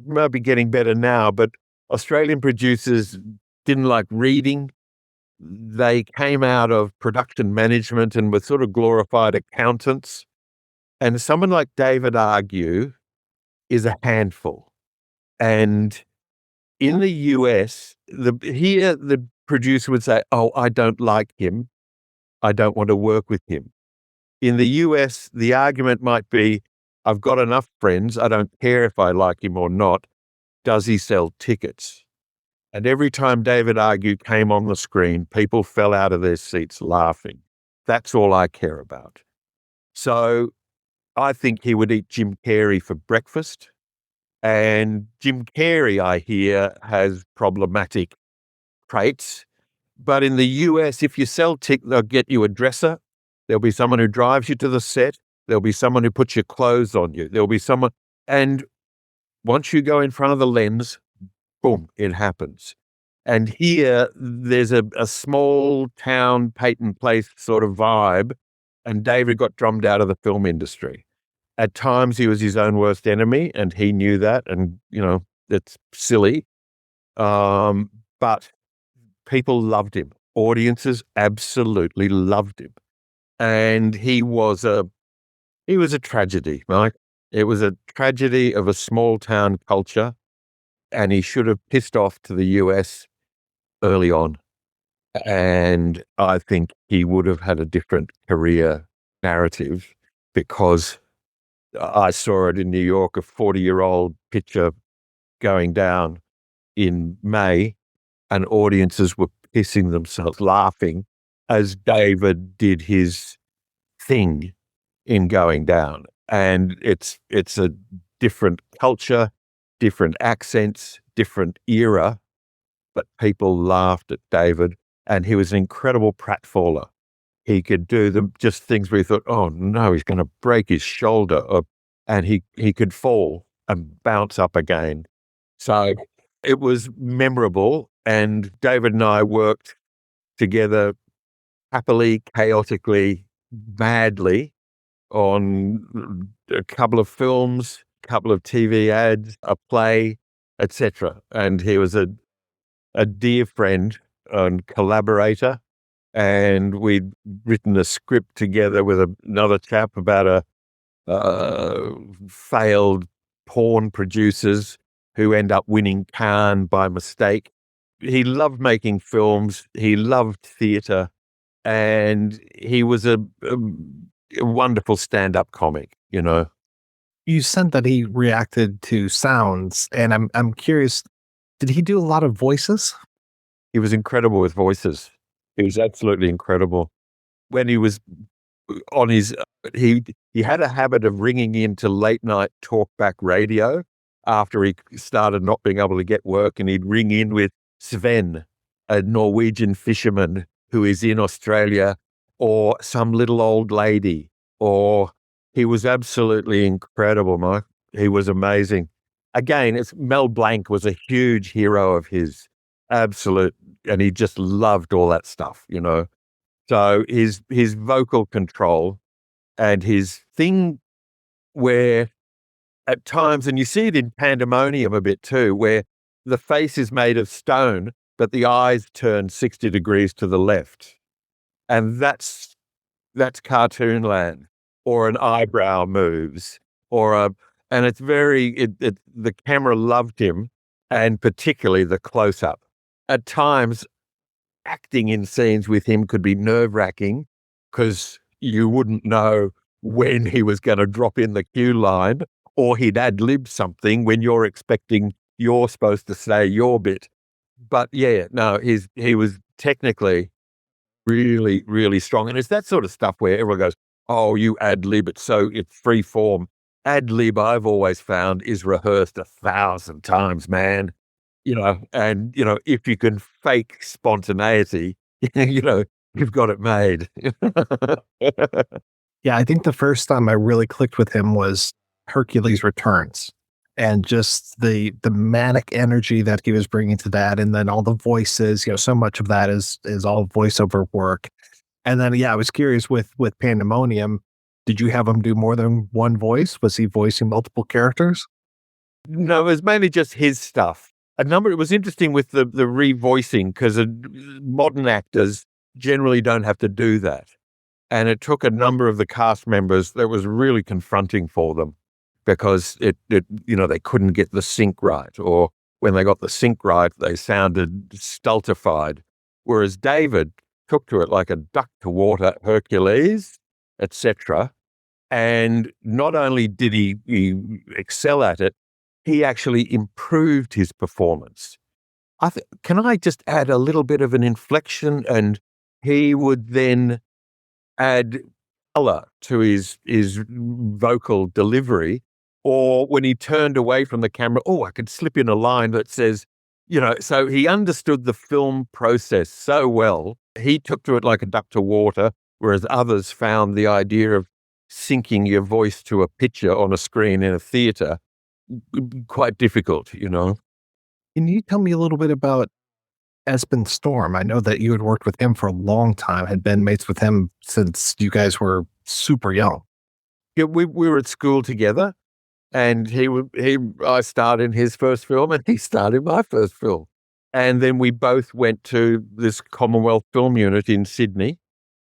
maybe getting better now, but Australian producers didn't like reading. They came out of production management and were sort of glorified accountants. And someone like David Argue is a handful. And in the US, the producer would say, oh, I don't like him. I don't want to work with him. In the US, the argument might be, I've got enough friends. I don't care if I like him or not. Does he sell tickets? And every time David Argue came on the screen, people fell out of their seats laughing. That's all I care about. So I think he would eat Jim Carrey for breakfast. And Jim Carrey, I hear, has problematic traits. But in the US, if you sell tickets, they'll get you a dresser. There'll be someone who drives you to the set. There'll be someone who puts your clothes on you. There'll be someone. And once you go in front of the lens, boom, it happens. And here, there's a small town, Peyton Place sort of vibe. And David got drummed out of the film industry. At times, he was his own worst enemy, and he knew that. And, it's silly. But people loved him. Audiences absolutely loved him. And he was a tragedy, Mike. It was a tragedy of a small town culture. And he should have pissed off to the US early on. And I think he would have had a different career narrative, because I saw it in New York, a 40-year-old picture Going Down in May, and audiences were pissing themselves laughing as David did his thing in Going Down. And it's a different culture, different accents, different era, but people laughed at David, and he was an incredible pratfaller. He could do just things where he thought, oh no, he's going to break his shoulder, and he could fall and bounce up again. So it was memorable, and David and I worked together happily, chaotically, madly on a couple of films, a couple of TV ads, a play, etc. And he was a dear friend and collaborator. And we'd written a script together with another chap about failed porn producers who end up winning Cannes by mistake. He loved making films. He loved theatre. And he was a wonderful stand-up comic, You said that he reacted to sounds, and I'm curious, did he do a lot of voices? He was incredible with voices. He was absolutely incredible. When he was on his, he had a habit of ringing into late night talkback radio after he started not being able to get work, and he'd ring in with Sven, a Norwegian fisherman who is in Australia, or some little old lady, or he was absolutely incredible, Mike. He was amazing. Again, Mel Blanc was a huge hero of his, absolute, and he just loved all that stuff, you know. So his vocal control and his thing where at times, and you see it in Pandemonium a bit too, where the face is made of stone, but the eyes turn 60 degrees to the left. And that's cartoon land, or an eyebrow moves, and it's the camera loved him, and particularly the close up. At times, acting in scenes with him could be nerve-wracking because you wouldn't know when he was going to drop in the cue line, or he'd ad-lib something when you're supposed to say your bit. But yeah, no, he was technically really, really strong. And it's that sort of stuff where everyone goes, oh, you ad-lib it, so it's free form. Ad-lib, I've always found, is rehearsed 1,000 times, man. You know, and, you know, if you can fake spontaneity, you know, you've got it made. Yeah, I think the first time I really clicked with him was Hercules Returns, and just the manic energy that he was bringing to that, and then all the voices, you know, so much of that is all voiceover work. And then, yeah, I was curious with Pandemonium, did you have him do more than one voice? Was he voicing multiple characters? No, it was mainly just his stuff. It was interesting with the revoicing, because modern actors generally don't have to do that. And it took a number of the cast members that was really confronting for them, because it you know, they couldn't get the sync right, or when they got the sync right, they sounded stultified. Whereas David took to it like a duck to water, Hercules, etc. And not only did he excel at it, he actually improved his performance. Can I just add a little bit of an inflection? And he would then add color to his vocal delivery, or when he turned away from the camera, I could slip in a line that says, you know, so he understood the film process so well. He took to it like a duck to water, whereas others found the idea of syncing your voice to a picture on a screen in a theater quite difficult, you know. Can you tell me a little bit about Espen Storm? I know that you had worked with him for a long time, had been mates with him since you guys were super young. Yeah, we were at school together, and I starred in his first film, and he starred in my first film. And then we both went to this Commonwealth Film Unit in Sydney.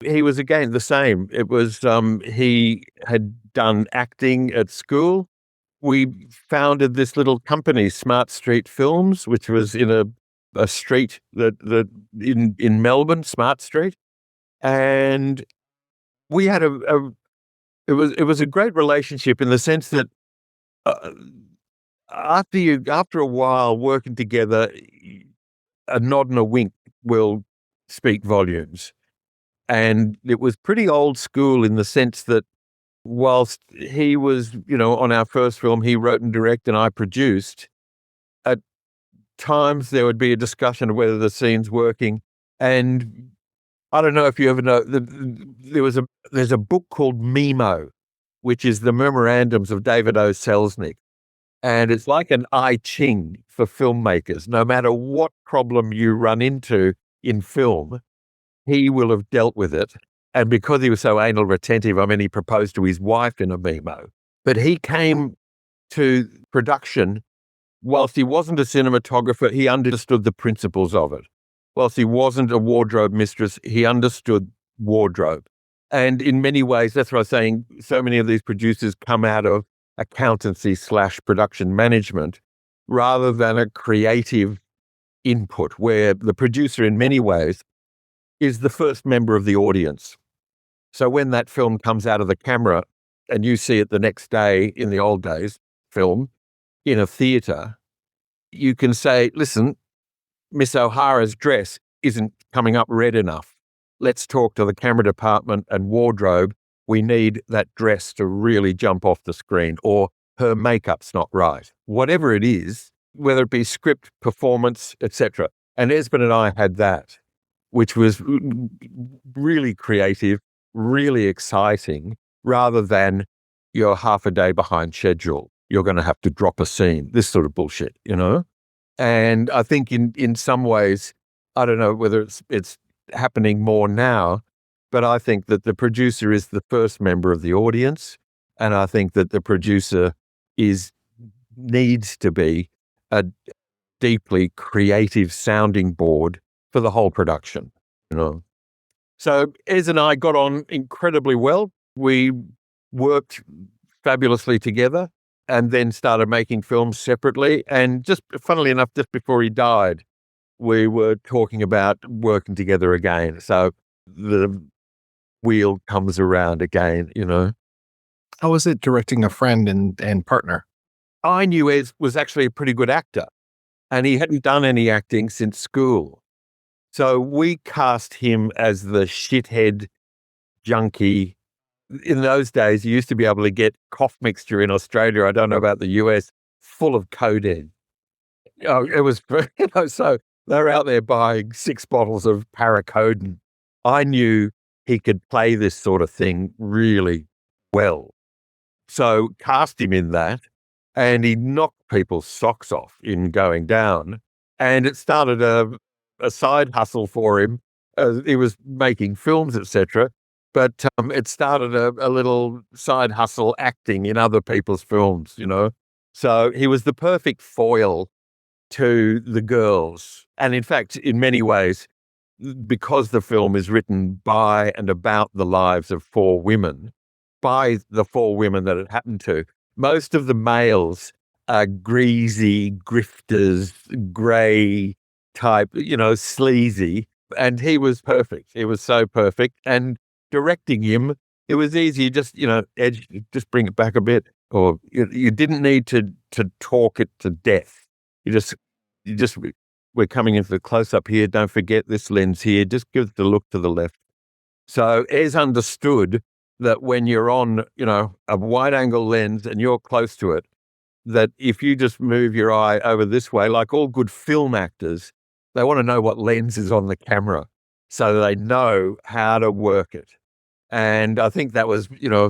He was, again, the same. It was, he had done acting at school. We founded this little company, Smart Street Films, which was in a street that in Melbourne, Smart Street, and we had it was a great relationship in the sense that after a while working together, a nod and a wink will speak volumes, and it was pretty old school in the sense that whilst he was, you know, on our first film, he wrote and directed and I produced, at times there would be a discussion of whether the scene's working. And I don't know if you ever know, there's a book called Memo, which is the memorandums of David O. Selznick. And it's like an I Ching for filmmakers. No matter what problem you run into in film, he will have dealt with it. And because he was so anal retentive, I mean, he proposed to his wife in a memo. But he came to production, whilst he wasn't a cinematographer, he understood the principles of it. Whilst he wasn't a wardrobe mistress, he understood wardrobe. And in many ways, that's what I was saying, so many of these producers come out of accountancy/production management rather than a creative input, where the producer in many ways is the first member of the audience. So when that film comes out of the camera and you see it the next day, in the old days, film, in a theatre, you can say, listen, Miss O'Hara's dress isn't coming up red enough. Let's talk to the camera department and wardrobe. We need that dress to really jump off the screen, or her makeup's not right. Whatever it is, whether it be script, performance, etc. And Esmond and I had that, which was really creative, really exciting, rather than you're half a day behind schedule. You're going to have to drop a scene, this sort of bullshit, you know? And I think in some ways, I don't know whether it's happening more now, but I think that the producer is the first member of the audience. And I think that the producer needs to be a deeply creative sounding board for the whole production, you know. So Ez and I got on incredibly well. We worked fabulously together and then started making films separately. And just funnily enough, just before he died, we were talking about working together again. So the wheel comes around again, you know. How was it directing a friend and partner? I knew Ez was actually a pretty good actor, and he hadn't done any acting since school. So we cast him as the shithead junkie. In those days, you used to be able to get cough mixture in Australia, I don't know about the US, full of codeine. Oh, it was, you know, so they're out there buying 6 bottles of paracodin. I knew he could play this sort of thing really well. So cast him in that, and he knocked people's socks off in Going Down. And it started a side hustle for him. He was making films, etc. But it started a little side hustle acting in other people's films, you know. So he was the perfect foil to the girls. And in fact, in many ways, because the film is written by and about the lives of 4 women, by the 4 women that it happened to, most of the males are greasy, grifters, grey type, you know, sleazy. And he was perfect. He was so perfect. And directing him, it was easy. Just, you know, edge, just bring it back a bit. Or you didn't need to talk it to death. You just, we're coming into the close-up here. Don't forget this lens here. Just give the look to the left. So Ez understood that when you're on, you know, a wide-angle lens and you're close to it, that if you just move your eye over this way, like all good film actors, they want to know what lens is on the camera so they know how to work it. And I think that was, you know,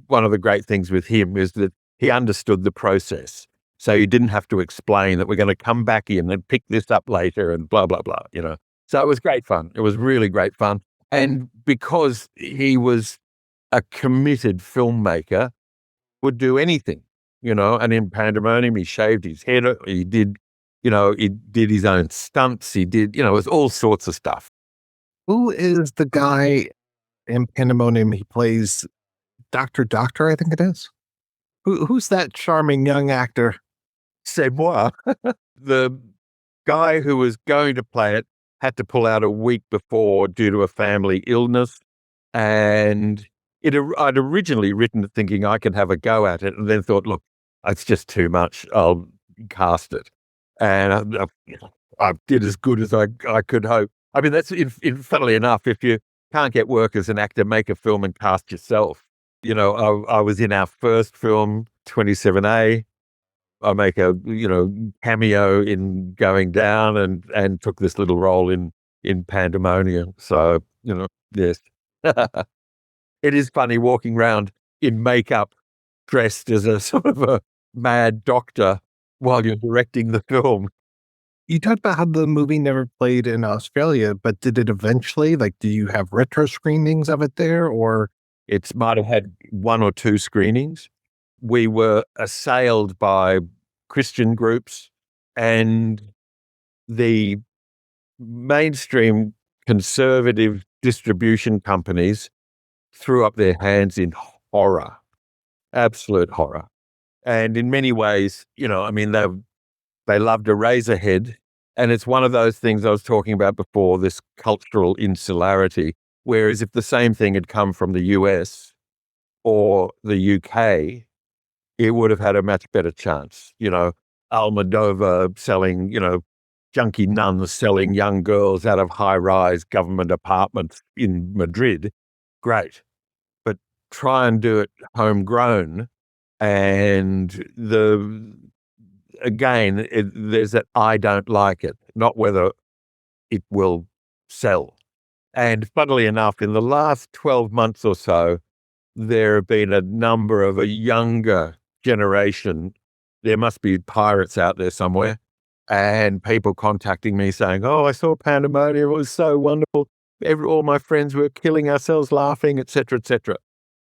one of the great things with him is that he understood the process. So you didn't have to explain that we're going to come back in and pick this up later and blah, blah, blah, you know. So it was great fun. It was really great fun. And because he was a committed filmmaker, would do anything, you know, and in Pandemonium, he shaved his head. He did, you know, he did his own stunts. He did, you know, it was all sorts of stuff. Who is the guy in Pandemonium? He plays Dr. Doctor, I think it is. Who's that charming young actor? C'est moi. The guy who was going to play it had to pull out a week before due to a family illness. And I'd originally written it thinking I could have a go at it, and then thought, look, it's just too much. I'll cast it. And I did as good as I could hope. I mean, that's funnily enough, if you can't get work as an actor, make a film and cast yourself. You know, I was in our first film, 27A. I make a, you know, cameo in Going Down and took this little role in Pandemonium. So, you know, yes. It is funny walking around in makeup dressed as a sort of a mad doctor while you're directing the film. You talked about how the movie never played in Australia, but did it eventually? Like, do you have retro screenings of it there, or? It might have had 1 or 2 screenings. We were assailed by Christian groups, and the mainstream conservative distribution companies threw up their hands in horror, absolute horror. And in many ways, you know, I mean, they loved a razorhead. And it's one of those things I was talking about before, this cultural insularity. Whereas if the same thing had come from the US or the UK, it would have had a much better chance. You know, Almodovar selling, you know, junkie nuns selling young girls out of high-rise government apartments in Madrid, great. But try and do it homegrown, and there's that I don't like it, not whether it will sell. And funnily enough, in the last 12 months or so, there have been a number of a younger generation. There must be pirates out there somewhere, and people contacting me saying, "Oh, I saw Pandemonium. It was so wonderful. All my friends were killing ourselves laughing, etc., etc."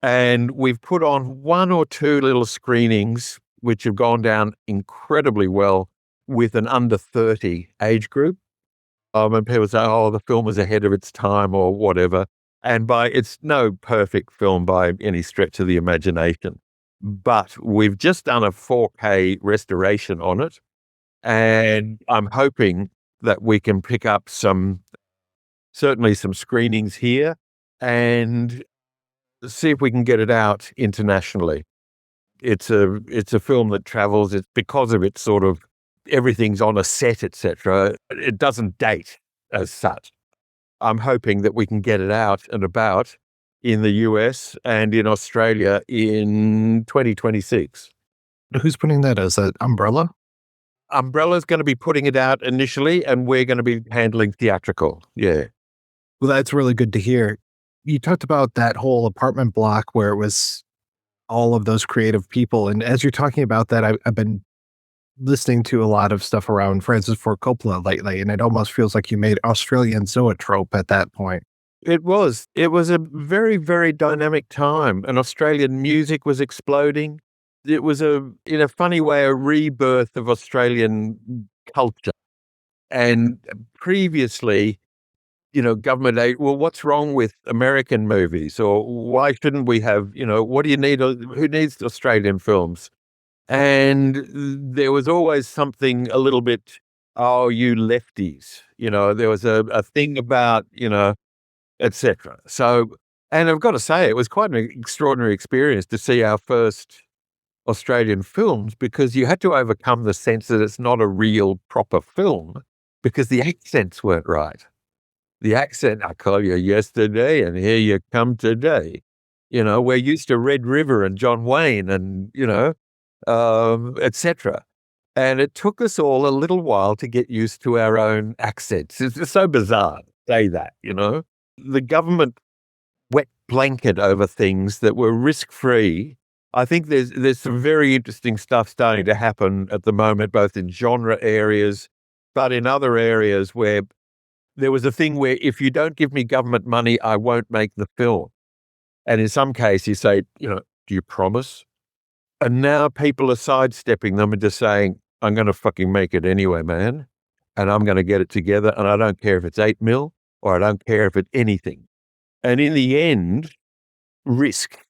And we've put on one or two little screenings which have gone down incredibly well with an under 30 age group. And people say, "Oh, the film was ahead of its time," or whatever. And it's no perfect film by any stretch of the imagination. But we've just done a 4K restoration on it. And I'm hoping that we can pick up certainly some screenings here and see if we can get it out internationally. It's a film that travels. It's because of its sort of everything's on a set, etc. It doesn't date as such. I'm hoping that we can get it out and about in the US and in Australia in 2026. Who's putting that? Is that Umbrella? Umbrella's going to be putting it out initially, and we're going to be handling theatrical. Yeah. Well, that's really good to hear. You talked about that whole apartment block where it was all of those creative people. And as you're talking about that, I've been listening to a lot of stuff around Francis Ford Coppola lately, and it almost feels like you made Australian zoetrope at that point. It was a very, very dynamic time, and Australian music was exploding. It was in a funny way, a rebirth of Australian culture. And previously, government aid, well, what's wrong with American movies? Or why shouldn't we have, what do you need? Who needs Australian films? And there was always something a little bit, "Oh, you lefties." There was a thing about, etc. So, and I've got to say, it was quite an extraordinary experience to see our first Australian films, because you had to overcome the sense that it's not a real proper film because the accents weren't right. The accent, "I call you yesterday and here you come today." We're used to Red River and John Wayne and, etc. And it took us all a little while to get used to our own accents. It's just so bizarre to say that, The government wet blanket over things that were risk-free. I think there's some very interesting stuff starting to happen at the moment, both in genre areas, but in other areas where there was a thing where if you don't give me government money, I won't make the film. And in some cases you say, "Do you promise?" And now people are sidestepping them and just saying, "I'm going to fucking make it anyway, man. And I'm going to get it together. And I don't care if it's 8 mil or I don't care if it's anything." And in the end, risk.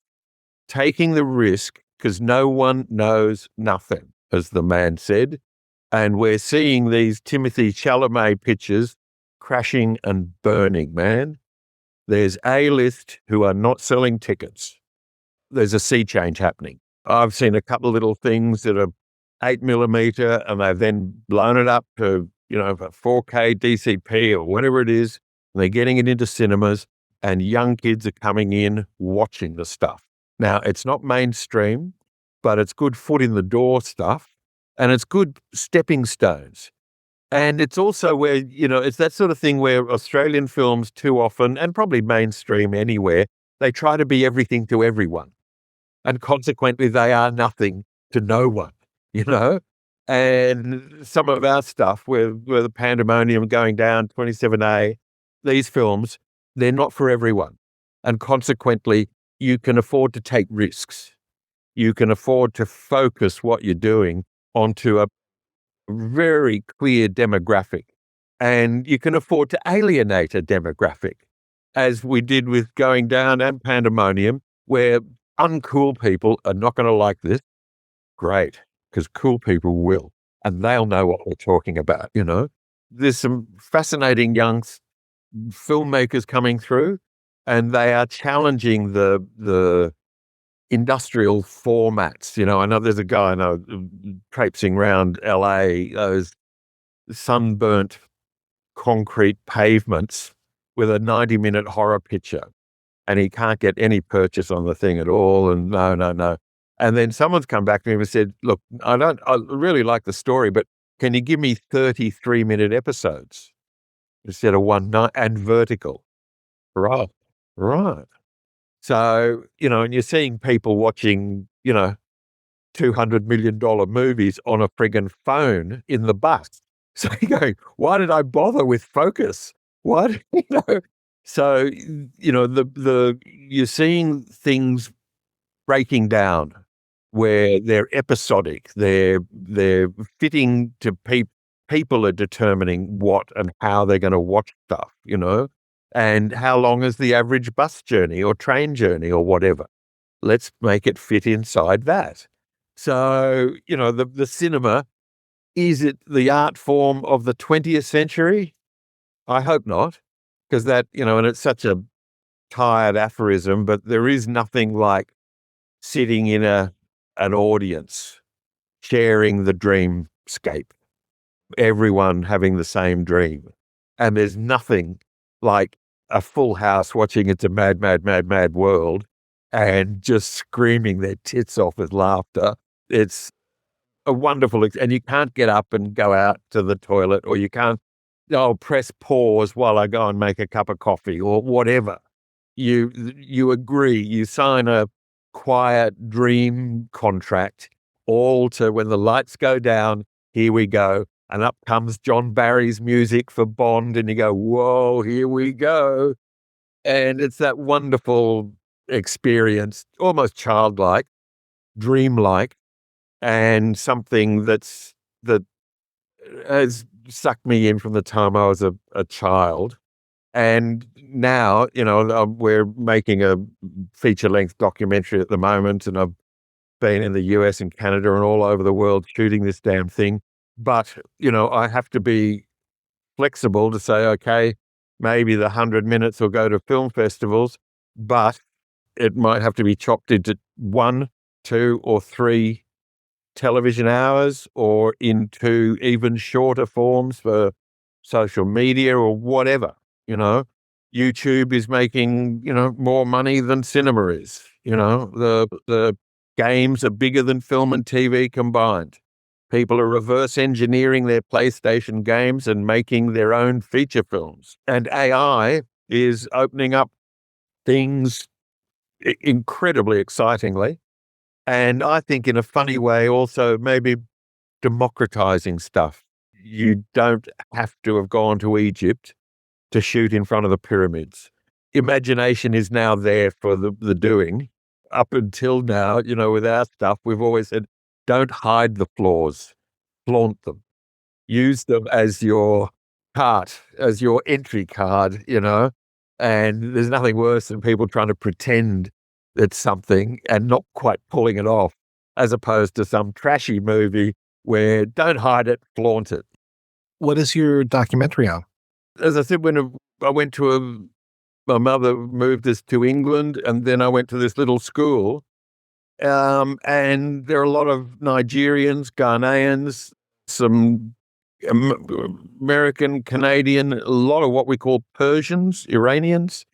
Taking the risk, because no one knows nothing, as the man said. And we're seeing these Timothée Chalamet pictures crashing and burning, man. There's A-list who are not selling tickets. There's a sea change happening. I've seen a couple of little things that are 8mm, and they've then blown it up to, a 4K DCP or whatever it is. And they're getting it into cinemas, and young kids are coming in watching the stuff. Now, it's not mainstream, but it's good foot in the door stuff, and it's good stepping stones. And it's also where, it's that sort of thing where Australian films too often, and probably mainstream anywhere, they try to be everything to everyone. And consequently, they are nothing to no one, And some of our stuff, where the Pandemonium going down, 27A, these films, they're not for everyone. And consequently, you can afford to take risks. You can afford to focus what you're doing onto a very clear demographic. And you can afford to alienate a demographic, as we did with Going Down and Pandemonium, where uncool people are not going to like this. Great, because cool people will, and they'll know what we're talking about, There's some fascinating young filmmakers coming through, and they are challenging the industrial formats. I know there's a guy I know traipsing around LA, those sunburnt concrete pavements with a 90-minute horror picture, and he can't get any purchase on the thing at all. And no. And then someone's come back to him and said, look, I really like the story, but can you give me 33-minute episodes instead of one night and vertical? Right. So, and you're seeing people watching, $200 million movies on a friggin' phone in the bus. So you're going, why did I bother with focus? What? So, you're seeing things breaking down where they're episodic, they're fitting to people are determining what and how they're going to watch stuff, and how long is the average bus journey or train journey or whatever. Let's make it fit inside that. So, the cinema, is it the art form of the 20th century? I hope not, because that, and it's such a tired aphorism, but there is nothing like sitting in an audience, sharing the dreamscape, everyone having the same dream. And there's nothing like a full house watching It's a Mad, Mad, Mad, Mad World and just screaming their tits off with laughter. It's a wonderful, and you can't get up and go out to the toilet, or you can't, press pause while I go and make a cup of coffee or whatever. You agree, you sign a quiet dream contract, all to when the lights go down, here we go. And up comes John Barry's music for Bond, and you go, whoa, here we go. And it's that wonderful experience, almost childlike, dreamlike, and something that has sucked me in from the time I was a child. And now, we're making a feature-length documentary at the moment, and I've been in the US and Canada and all over the world shooting this damn thing. But, I have to be flexible to say, okay, maybe the 100 minutes will go to film festivals, but it might have to be chopped into 1, 2, or 3 television hours, or into even shorter forms for social media or whatever. YouTube is making, more money than cinema is. The games are bigger than film and TV combined. People are reverse engineering their PlayStation games and making their own feature films. And AI is opening up things incredibly excitingly. And I think in a funny way also maybe democratizing stuff. You don't have to have gone to Egypt to shoot in front of the pyramids. Imagination is now there for the doing. Up until now, with our stuff, we've always said, don't hide the flaws, flaunt them. Use them as your card, as your entry card, and there's nothing worse than people trying to pretend it's something and not quite pulling it off, as opposed to some trashy movie where don't hide it, flaunt it. What is your documentary on? As I said, when I went to my mother moved us to England, and then I went to this little school, and there are a lot of Nigerians, Ghanaians, some American, Canadian, a lot of what we call Persians, Iranians,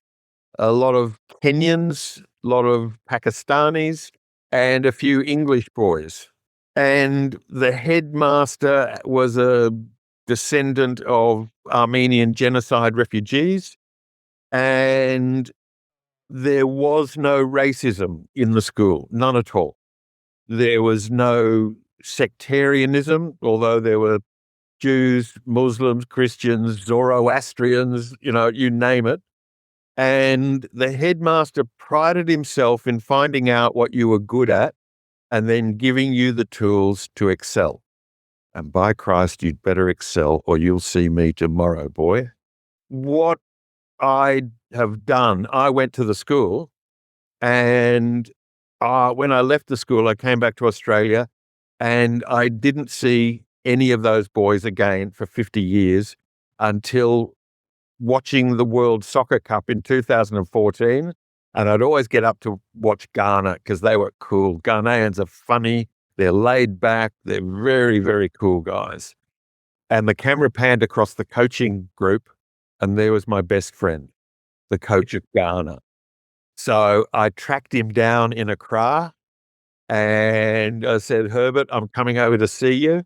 a lot of Kenyans, a lot of Pakistanis, and a few English boys. And the headmaster was a descendant of Armenian genocide refugees, and there was no racism in the school, none at all. There was no sectarianism, although there were Jews, Muslims, Christians, Zoroastrians, you name it. And the headmaster prided himself in finding out what you were good at and then giving you the tools to excel. And by Christ, you'd better excel or you'll see me tomorrow, boy. What I have done, I went to the school, and when I left the school, I came back to Australia, and I didn't see any of those boys again for 50 years until watching the World Soccer Cup in 2014. And I'd always get up to watch Ghana because they were cool. Ghanaians are funny. They're laid back. They're very, very cool guys. And the camera panned across the coaching group, and there was my best friend, the coach of Ghana. So I tracked him down in Accra, and I said, Herbert, I'm coming over to see you.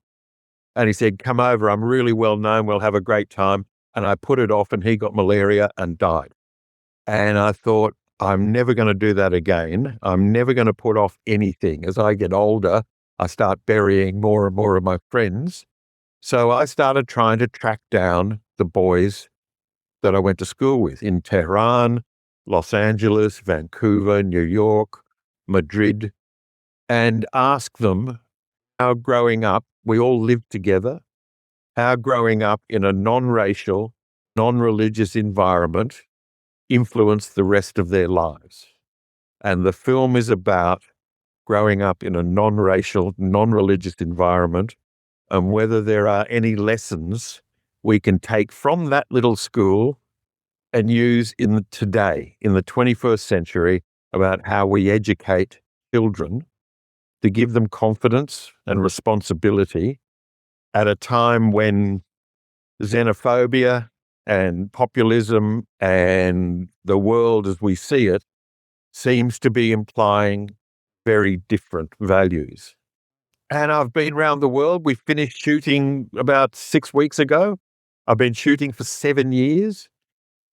And he said, come over. I'm really well known. We'll have a great time. And I put it off, and he got malaria and died. And I thought, I'm never going to do that again. I'm never going to put off anything. As I get older, I start burying more and more of my friends. So I started trying to track down the boys that I went to school with in Tehran, Los Angeles, Vancouver, New York, Madrid, and ask them how growing up, we all lived together, how growing up in a non-racial, non-religious environment influenced the rest of their lives. And the film is about growing up in a non-racial, non-religious environment, and whether there are any lessons we can take from that little school and use today, in the 21st century, about how we educate children to give them confidence and responsibility at a time when xenophobia and populism and the world as we see it seems to be implying very different values. And I've been around the world. We finished shooting about 6 weeks ago. I've been shooting for 7 years.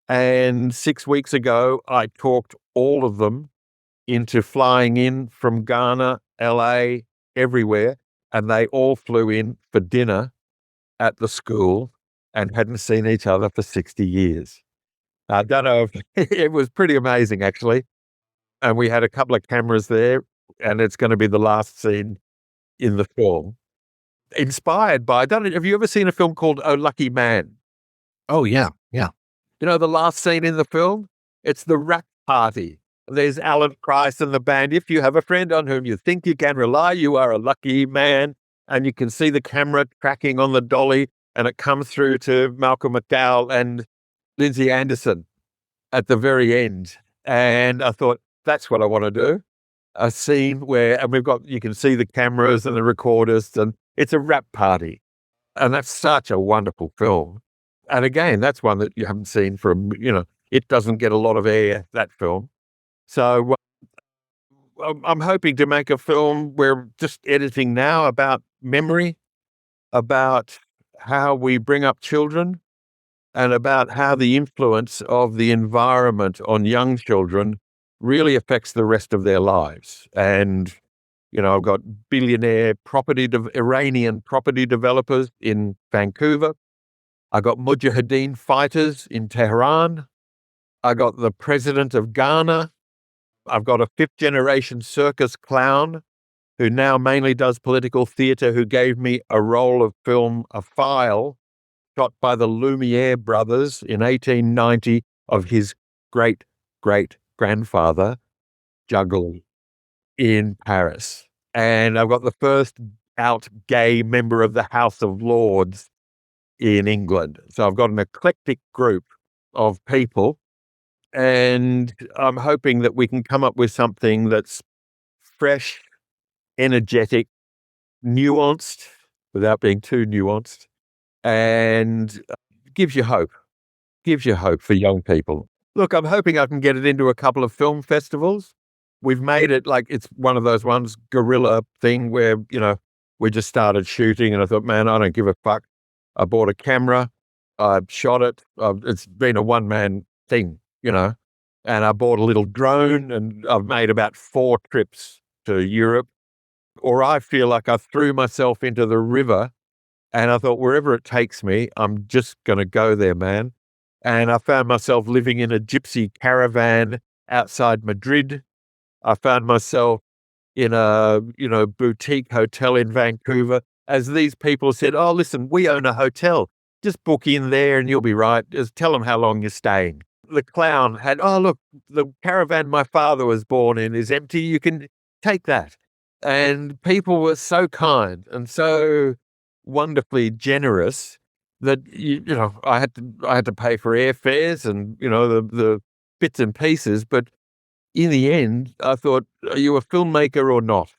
And 6 weeks ago, I talked all of them into flying in from Ghana, LA, everywhere. And they all flew in for dinner at the school and hadn't seen each other for 60 years. I don't know if it was pretty amazing, actually. And we had a couple of cameras there, and it's going to be the last scene in the film. Inspired by, have you ever seen a film called Oh Lucky Man? Oh, yeah. Yeah. You know, the last scene in the film? It's the rap party. There's Alan Price and the band. If you have a friend on whom you think you can rely, you are a lucky man. And you can see the camera tracking on the dolly, and it comes through to Malcolm McDowell and Lindsay Anderson at the very end. And I thought, that's what I want to do. A scene where, and you can see the cameras and the recorders, and it's a rap party. And that's such a wonderful film. And again, that's one that you haven't seen it doesn't get a lot of air, that film. So I'm hoping to make a film we're just editing now about memory, about how we bring up children, and about how the influence of the environment on young children really affects the rest of their lives. And, I've got billionaire Iranian property developers in Vancouver. I got Mujahideen fighters in Tehran. I got the president of Ghana. I've got a 5th-generation circus clown who now mainly does political theatre, who gave me a roll of film, a file shot by the Lumiere brothers in 1890 of his great-great-grandfather juggling in Paris. And I've got the first out gay member of the House of Lords in England. So I've got an eclectic group of people, and I'm hoping that we can come up with something that's fresh, energetic, nuanced, without being too nuanced, and gives you hope for young people. Look, I'm hoping I can get it into a couple of film festivals. We've made it like it's one of those ones, guerrilla thing where, we just started shooting, and I thought, man, I don't give a fuck. I bought a camera, I shot it. It's been a one-man thing, and I bought a little drone, and I've made about 4 trips to Europe. Or I feel like I threw myself into the river, and I thought, wherever it takes me, I'm just going to go there, man. And I found myself living in a gypsy caravan outside Madrid. I found myself in a, boutique hotel in Vancouver, as these people said, oh, listen, we own a hotel. Just book in there and you'll be right. Just tell them how long you're staying. The clown had, oh, look, the caravan my father was born in is empty. You can take that. And people were so kind and so wonderfully generous that, I had to pay for airfares and, the bits and pieces. But in the end, I thought, are you a filmmaker or not?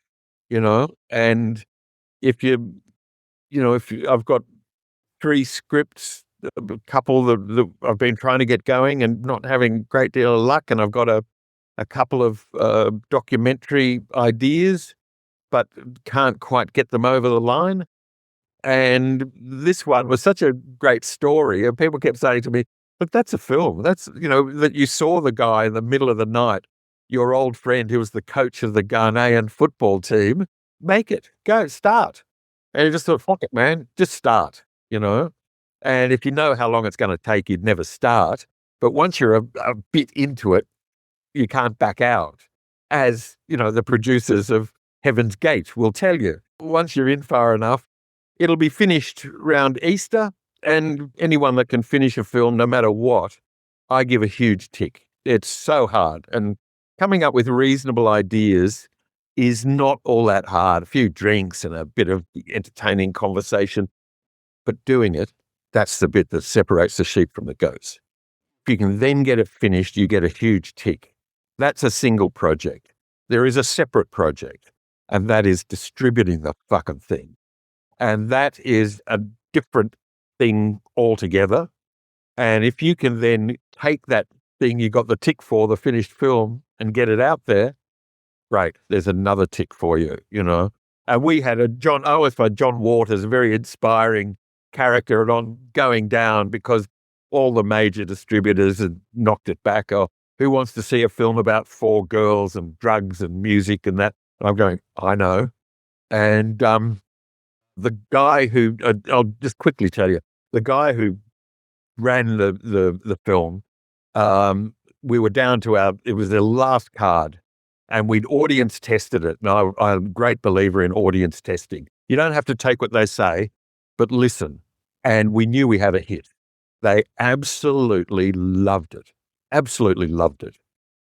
And if I've got 3 scripts, a couple that I've been trying to get going and not having a great deal of luck. And I've got a couple of documentary ideas, but can't quite get them over the line. And this one was such a great story. And people kept saying to me, look, that's a film. That's, that you saw the guy in the middle of the night, your old friend who was the coach of the Ghanaian football team. Make it. Go, start. And you just thought, fuck it, man. Just start, And if you know how long it's going to take, you'd never start. But once you're a bit into it, you can't back out. As, the producers of Heaven's Gate will tell you. Once you're in far enough, it'll be finished around Easter. And anyone that can finish a film, no matter what, I give a huge tick. It's so hard. And coming up with reasonable ideas is not all that hard. A few drinks and a bit of entertaining conversation. But doing it, that's the bit that separates the sheep from the goats. If you can then get it finished, you get a huge tick. That's a single project. There is a separate project, and that is distributing the fucking thing. And that is a different thing altogether. And if you can then take that thing you got the tick for, the finished film, and get it out there, great, there's another tick for you, And we had I always find John Waters a very inspiring character and on going down because all the major distributors had knocked it back. Oh, who wants to see a film about 4 girls and drugs and music and that? And I'm going, I know. And the guy who, I'll just quickly tell you, the guy who ran the film, we were down to it was the last card, and we'd audience tested it. And I'm a great believer in audience testing. You don't have to take what they say, but listen. And we knew we had a hit. They absolutely loved it. Absolutely loved it.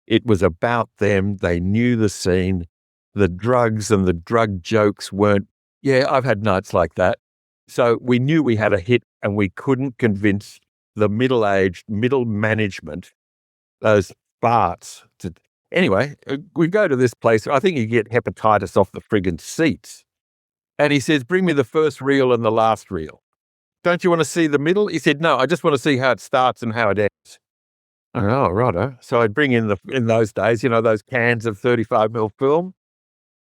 It was about them. They knew the scene. The drugs and the drug jokes weren't, yeah, I've had nights like that. So we knew we had a hit, and we couldn't convince the middle-aged, middle management, those farts. Anyway, we go to this place. I think you get hepatitis off the friggin' seats. And he says, bring me the first reel and the last reel. Don't you want to see the middle? He said, no, I just want to see how it starts and how it ends. Oh, righto. So I'd bring in those days, those cans of 35mm film.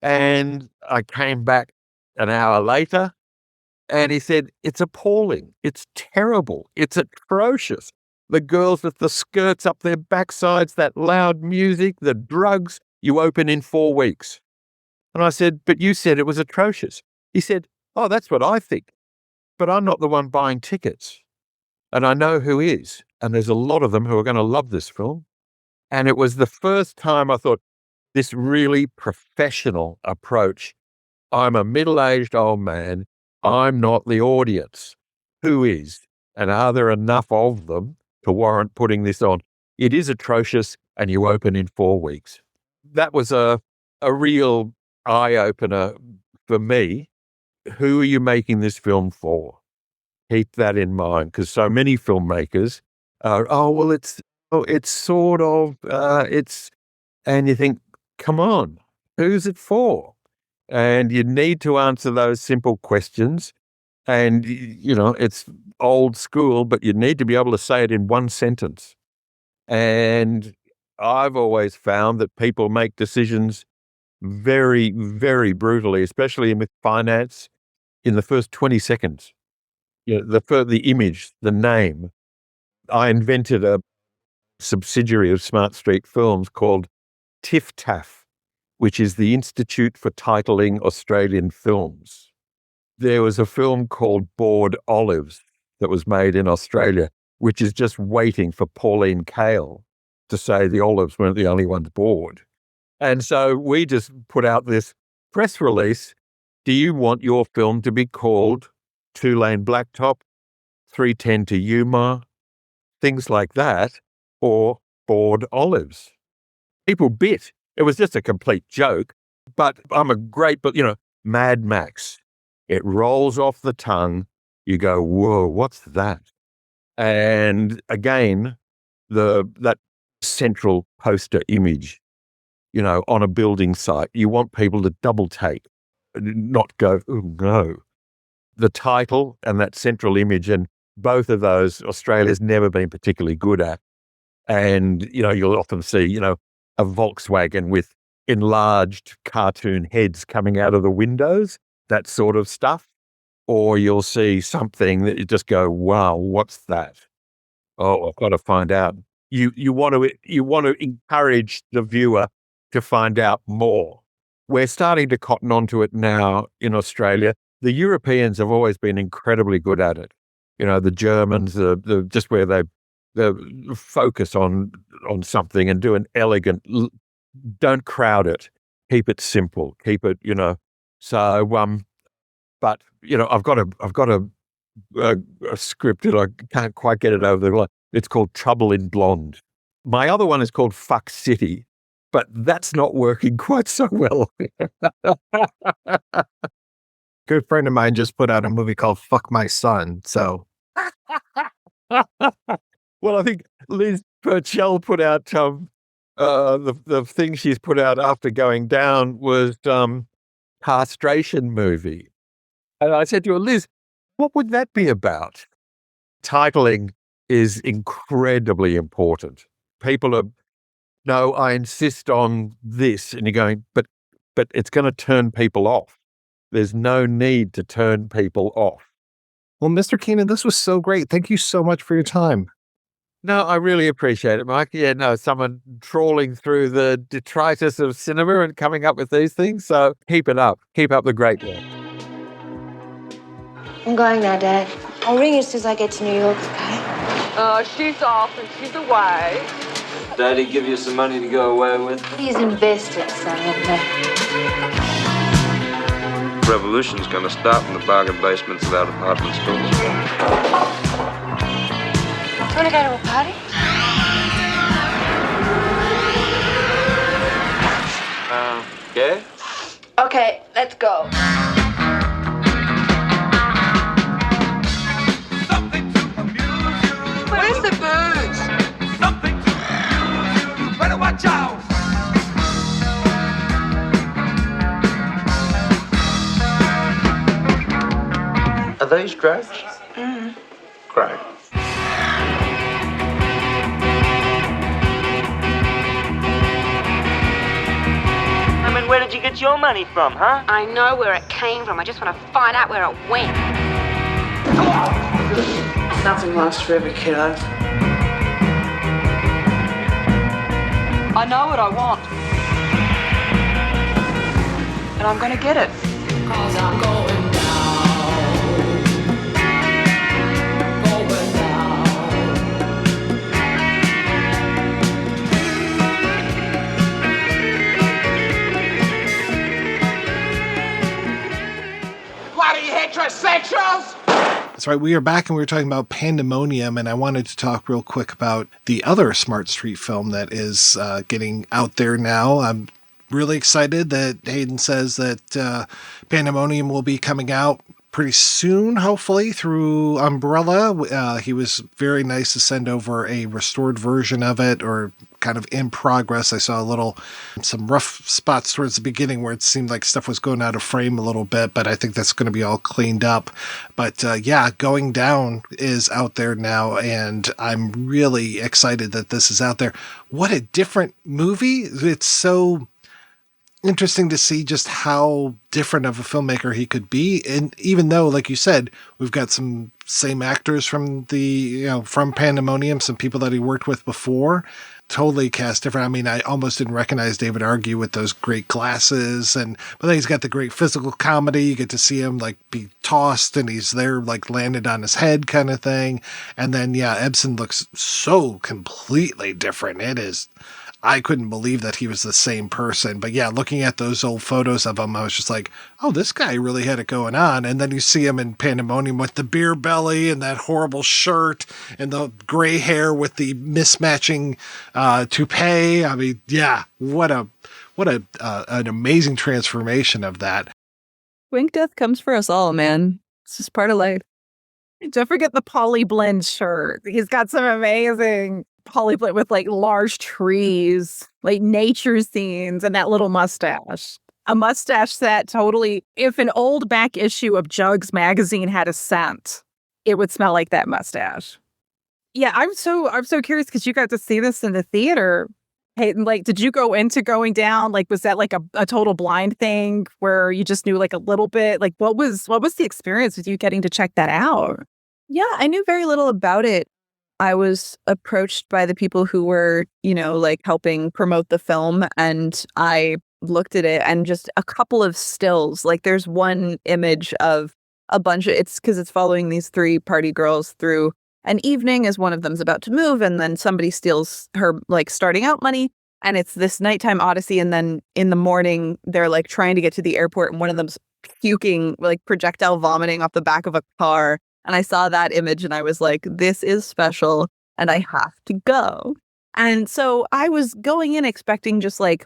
And I came back an hour later, and he said, it's appalling. It's terrible. It's atrocious. The girls with the skirts up their backsides, that loud music, the drugs, you open in 4 weeks. And I said, but you said it was atrocious. He said, oh, that's what I think. But I'm not the one buying tickets. And I know who is. And there's a lot of them who are going to love this film. And it was the first time I thought, this really professional approach. I'm a middle-aged old man. I'm not the audience. Who is? And are there enough of them to warrant putting this on? It is atrocious, and you open in 4 weeks. That was a real eye-opener for me. Who are you making this film for? Keep that in mind, because so many filmmakers are, it's sort of, and you think, come on, who's it for? And you need to answer those simple questions. And, it's old school, but you need to be able to say it in one sentence. And I've always found that people make decisions very, very brutally, especially with finance, in the first 20 seconds. The image, the name. I invented a subsidiary of Smart Street Films called TIFTAF, which is the Institute for Titling Australian Films. There was a film called Bored Olives that was made in Australia, which is just waiting for Pauline Kael to say the olives weren't the only ones bored. And so we just put out this press release. Do you want your film to be called 2-Lane Blacktop, 310 to Yuma, things like that, or Bored Olives? People bit. It was just a complete joke, but I'm a great, Mad Max. It rolls off the tongue. You go, whoa, what's that? And again, that central poster image, on a building site, you want people to double take, not go, oh no. the title and that central image, and both of those Australia's never been particularly good at. And, you'll often see, a Volkswagen with enlarged cartoon heads coming out of the windows, that sort of stuff. Or you'll see something that you just go, wow, what's that? Oh, I've got to find out. You want to encourage the viewer to find out more. We're starting to cotton onto it now in Australia. The Europeans have always been incredibly good at it. The Germans, the just where they focus on something and do an elegant. Don't crowd it. Keep it simple. Keep it, So, but I've got a script that I can't quite get it over the line. It's called Trouble in Blonde. My other one is called Fuck City, but that's not working quite so well. Good friend of mine just put out a movie called Fuck My Son. So, well, I think Liz Purcell put out the thing she's put out after going down was castration movie. And I said to her, Liz, what would that be about? Titling is incredibly important. People are, no, I insist on this. And you're going, but it's going to turn people off. There's no need to turn people off. Well, Mr. Keenan, this was so great. Thank you so much for your time. No, I really appreciate it, Mike. Yeah, no, someone trawling through the detritus of cinema and coming up with these things. So keep it up. Keep up the great work. I'm going now, Dad. I'll ring you as soon as I get to New York, okay? She's off and she's away. Daddy give you some money to go away with? He's invested, son. Revolution's gonna start in the bargain basements of our department stores. Do you want to go to a party? Yeah? Okay, let's go. Where's the booze? Something to amuse you. You better watch out. Are these drugs? Great. I mean, where did you get your money from, huh? I know where it came from. I just want to find out where it went. Nothing lasts forever, kiddo. I know what I want. And I'm gonna get it. 'Cause I'm going Bloody heterosexuals! That's right. We are back and we were talking about Pandemonium, and I wanted to talk real quick about the other Smart Street film that is getting out there now. I'm really excited that Haydn says that Pandemonium will be coming out pretty soon, hopefully, through Umbrella. He was very nice to send over a restored version of it, or kind of in progress. I saw some rough spots towards the beginning where it seemed like stuff was going out of frame a little bit, but I think that's going to be all cleaned up. But yeah, Going Down is out there now, and I'm really excited that this is out there. What a different movie. It's so interesting to see just how different of a filmmaker he could be. And even though, like you said, we've got some same actors from from Pandemonium, some people that he worked with before, totally cast different. I mean, I almost didn't recognize David Argue with those great glasses, but then he's got the great physical comedy. You get to see him like be tossed and he's there like landed on his head kind of thing. And then, yeah, Ebsen looks so completely different. I couldn't believe that he was the same person. But yeah, looking at those old photos of him, I was just like, oh, this guy really had it going on. And then you see him in Pandemonium with the beer belly and that horrible shirt and the gray hair with the mismatching toupee. I mean, yeah, what an amazing transformation of that. Wink Death comes for us all, man. It's just part of life. Don't forget the poly blend shirt. He's got some amazing poly blend with like large trees, like nature scenes, and that little mustache. A mustache that totally, if an old back issue of Jugs magazine had a scent, it would smell like that mustache. Yeah, I'm so curious because you got to see this in the theater. Hayden, like, did you go into going down? Like, was that like a total blind thing where you just knew like a little bit? Like, what was the experience with you getting to check that out? Yeah, I knew very little about it. I was approached by the people who were, like helping promote the film, and I looked at it and just a couple of stills. Like, there's one image of a bunch of, it's because it's following these 3 party girls through an evening as one of them's about to move, and then somebody steals her like starting out money, and it's this nighttime odyssey, and then in the morning they're like trying to get to the airport, and one of them's puking, like projectile vomiting off the back of a car. And I saw that image and I was like, this is special and I have to go. And so I was going in expecting just like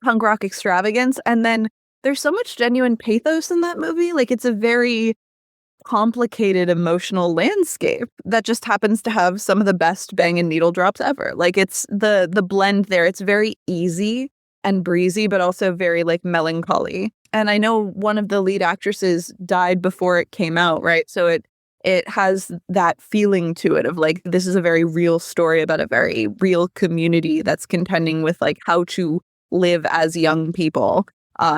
punk rock extravagance, and then there's so much genuine pathos in that movie. Like, it's a very complicated emotional landscape that just happens to have some of the best bang and needle drops ever. Like, it's the blend there. It's very easy and breezy, but also very like melancholy. And I know one of the lead actresses died before it came out, right? So it has that feeling to it of like, this is a very real story about a very real community that's contending with like how to live as young people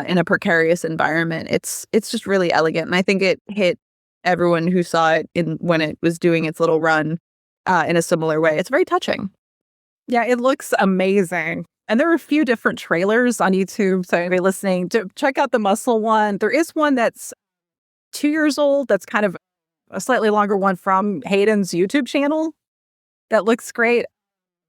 in a precarious environment. It's just really elegant. And I think it hit everyone who saw it when it was doing its little run in a similar way. It's very touching. Yeah, it looks amazing. And there are a few different trailers on YouTube. So anybody listening, to check out the Muscle one. There is one that's 2 years old. That's kind of a slightly longer one from Hayden's YouTube channel. That looks great.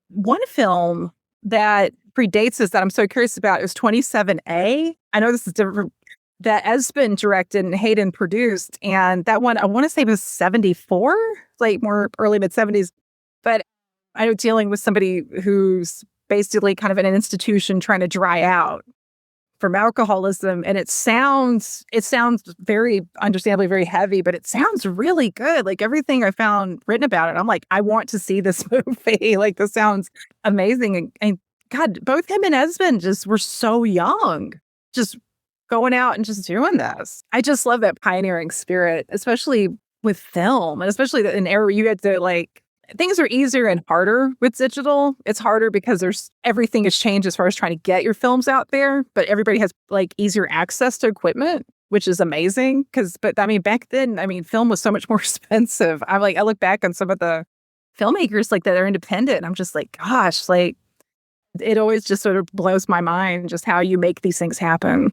One film that predates this that I'm so curious about is 27A. I know this is different. That Espen directed and Haydn produced. And that one, I want to say was 74, like more early mid-70s. But I know dealing with somebody who's basically kind of in an institution trying to dry out from alcoholism. And it sounds very understandably very heavy, but it sounds really good. Like, everything I found written about it, I'm like, I want to see this movie. Like, this sounds amazing. And God, both him and Espen just were so young, just going out and just doing this. I just love that pioneering spirit, especially with film, and especially in an era where you had to like, things are easier and harder with digital. It's harder because everything has changed as far as trying to get your films out there, but everybody has like easier access to equipment, which is amazing. But I mean, back then, film was so much more expensive. I look back on some of the filmmakers like that are independent, and I'm just like, gosh, like, it always just sort of blows my mind just how you make these things happen.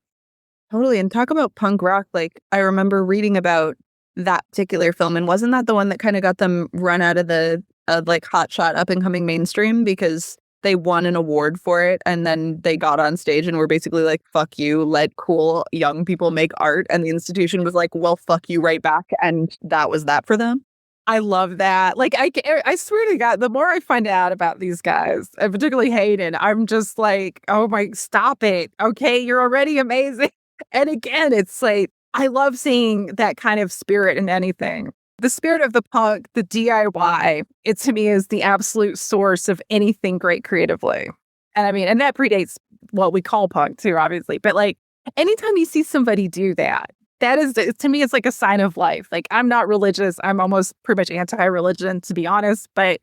Totally. And talk about punk rock. Like, I remember reading about that particular film, and wasn't that the one that kind of got them run out of the like hotshot up and coming mainstream because they won an award for it, and then they got on stage and were basically like, fuck you, let cool young people make art, and the institution was like, well, fuck you right back, and that was that for them. I love that. Like, I swear to God, the more I find out about these guys, and particularly Haydn, I'm just like, oh my, stop it. Okay, you're already amazing. And again, it's like, I love seeing that kind of spirit in anything. The spirit of the punk, the DIY, it to me is the absolute source of anything great creatively. And that predates what we call punk too, obviously. But like, anytime you see somebody do that, that is, to me, it's like a sign of life. Like, I'm not religious. I'm almost pretty much anti-religion, to be honest. But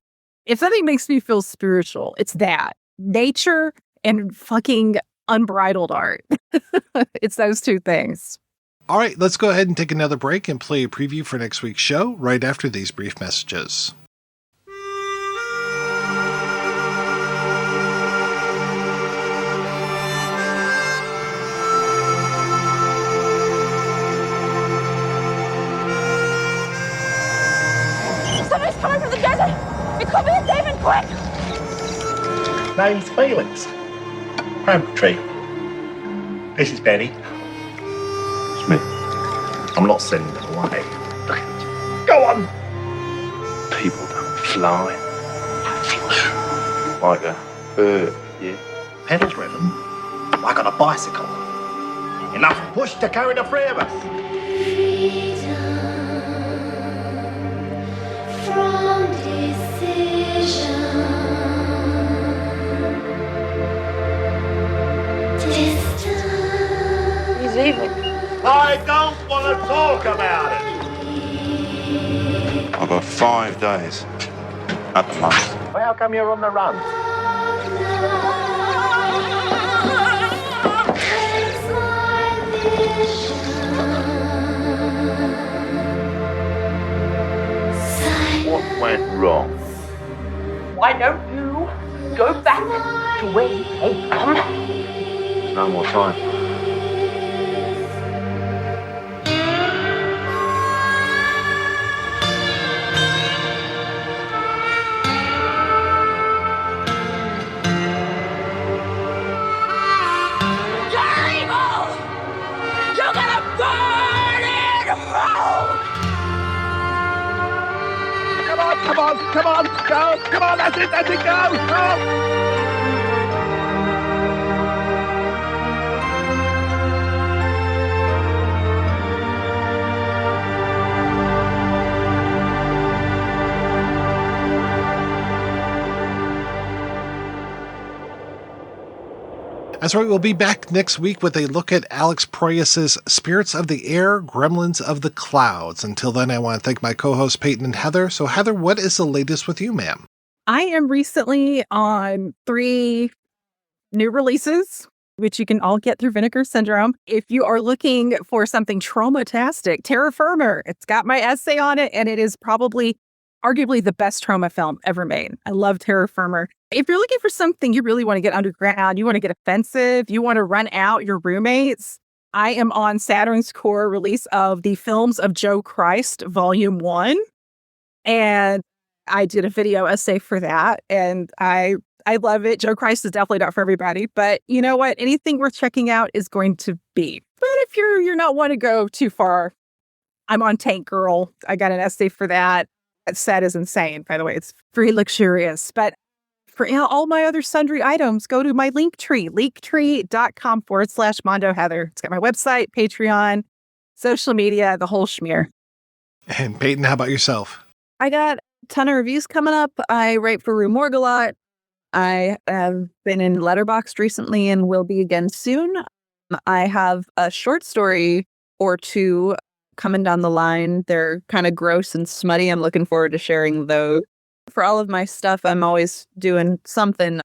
if something makes me feel spiritual, it's that. Nature and fucking unbridled art. It's those two things. All right, let's go ahead and take another break and play a preview for next week's show right after these brief messages. Somebody's coming from the desert! It could be a David, quick! Name's Felix. Tree. This is Benny. It's me. I'm not sending them away. Go on! People don't fly. Like a bird, yeah. Pedals driven, like on a bicycle. Enough push to carry the three of us. From decision. Distance. about it? I've got 5 days at the most. Well, how come you're on the run? What went wrong? Why don't you go back to where you came from? There's no more time. You're evil! You're gonna burn in hell! Come on, go! Come on, that's it, go! That's right, we'll be back next week with a look at Alex Proyas's Spirits of the Air, Gremlins of the Clouds. Until then, I want to thank my co-hosts Peyton and Heather. So Heather, what is the latest with you, ma'am? I am recently on 3 new releases, which you can all get through Vinegar Syndrome. If you are looking for something traumatastic, Terra Firma, it's got my essay on it, and it is probably arguably the best trauma film ever made. I love Terra Firma. If you're looking for something you really want to get underground, you want to get offensive, you want to run out your roommates, I am on Saturn's Core release of the Films of Joe Christ, Volume 1. And I did a video essay for that, and I love it. Joe Christ is definitely not for everybody, but you know what? Anything worth checking out is going to be. But if you're not want to go too far, I'm on Tank Girl. I got an essay for that. That set is insane, by the way. It's very luxurious. But for all my other sundry items, go to my Linktree, linktree.com/Mondo Heather. It's got my website, Patreon, social media, the whole schmear. And Peyton, how about yourself? I got a ton of reviews coming up. I write for Rue Morgue a lot. I have been in Letterboxd recently and will be again soon. I have a short story or 2 coming down the line. They're kind of gross and smutty. I'm looking forward to sharing those. For all of my stuff, I'm always doing something. You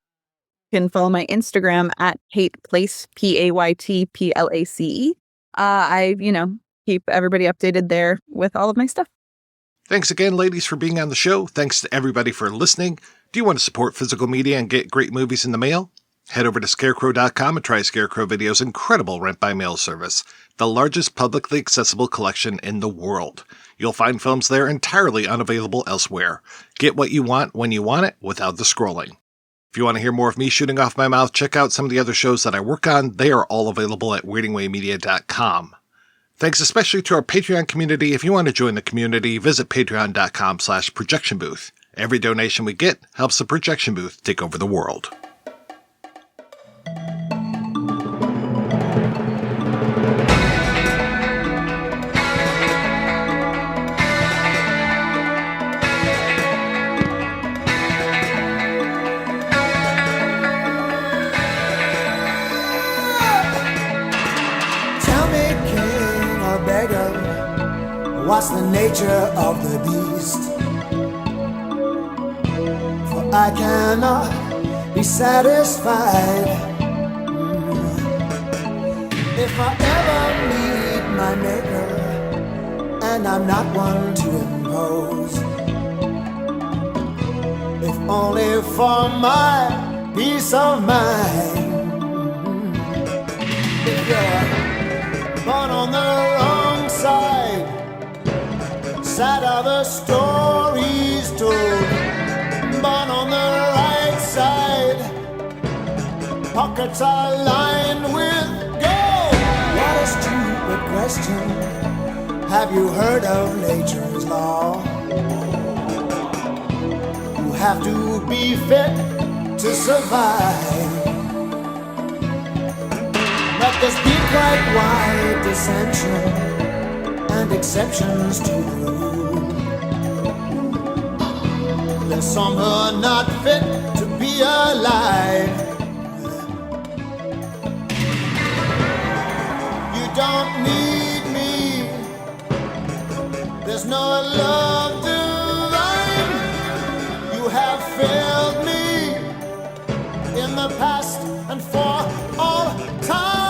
can follow my Instagram at Paytplace, PAYTPLACE. I keep everybody updated there with all of my stuff. Thanks again, ladies, for being on the show. Thanks to everybody for listening. Do you want to support physical media and get great movies in the mail? Head over to Scarecrow.com and try Scarecrow Video's incredible rent-by-mail service, the largest publicly accessible collection in the world. You'll find films there entirely unavailable elsewhere. Get what you want when you want it without the scrolling. If you want to hear more of me shooting off my mouth, check out some of the other shows that I work on. They are all available at weirdingwaymedia.com. Thanks especially to our Patreon community. If you want to join the community, visit patreon.com/projection booth. Every donation we get helps the projection booth take over the world. What's the nature of the beast? For I cannot be satisfied. If I ever meet my maker, and I'm not one to impose, if only for my peace of mind. If you're born on the wrong side of the stories told, born on the right side, pockets are lined with gold. What a stupid question. Have you heard of nature's law? You have to be fit to survive. But there's been quite wide dissension and exceptions to the rule. There's some who are not fit to be alive. You don't need me no love divine. You have failed me in the past and for all time.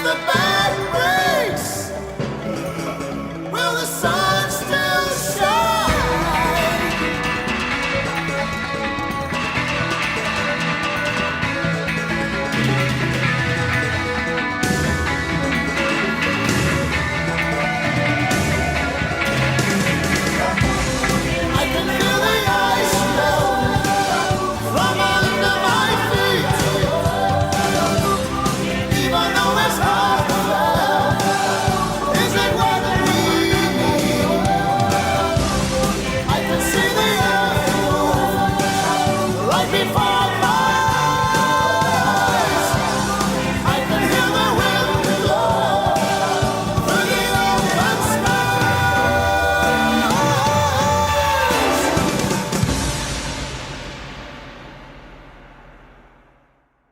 The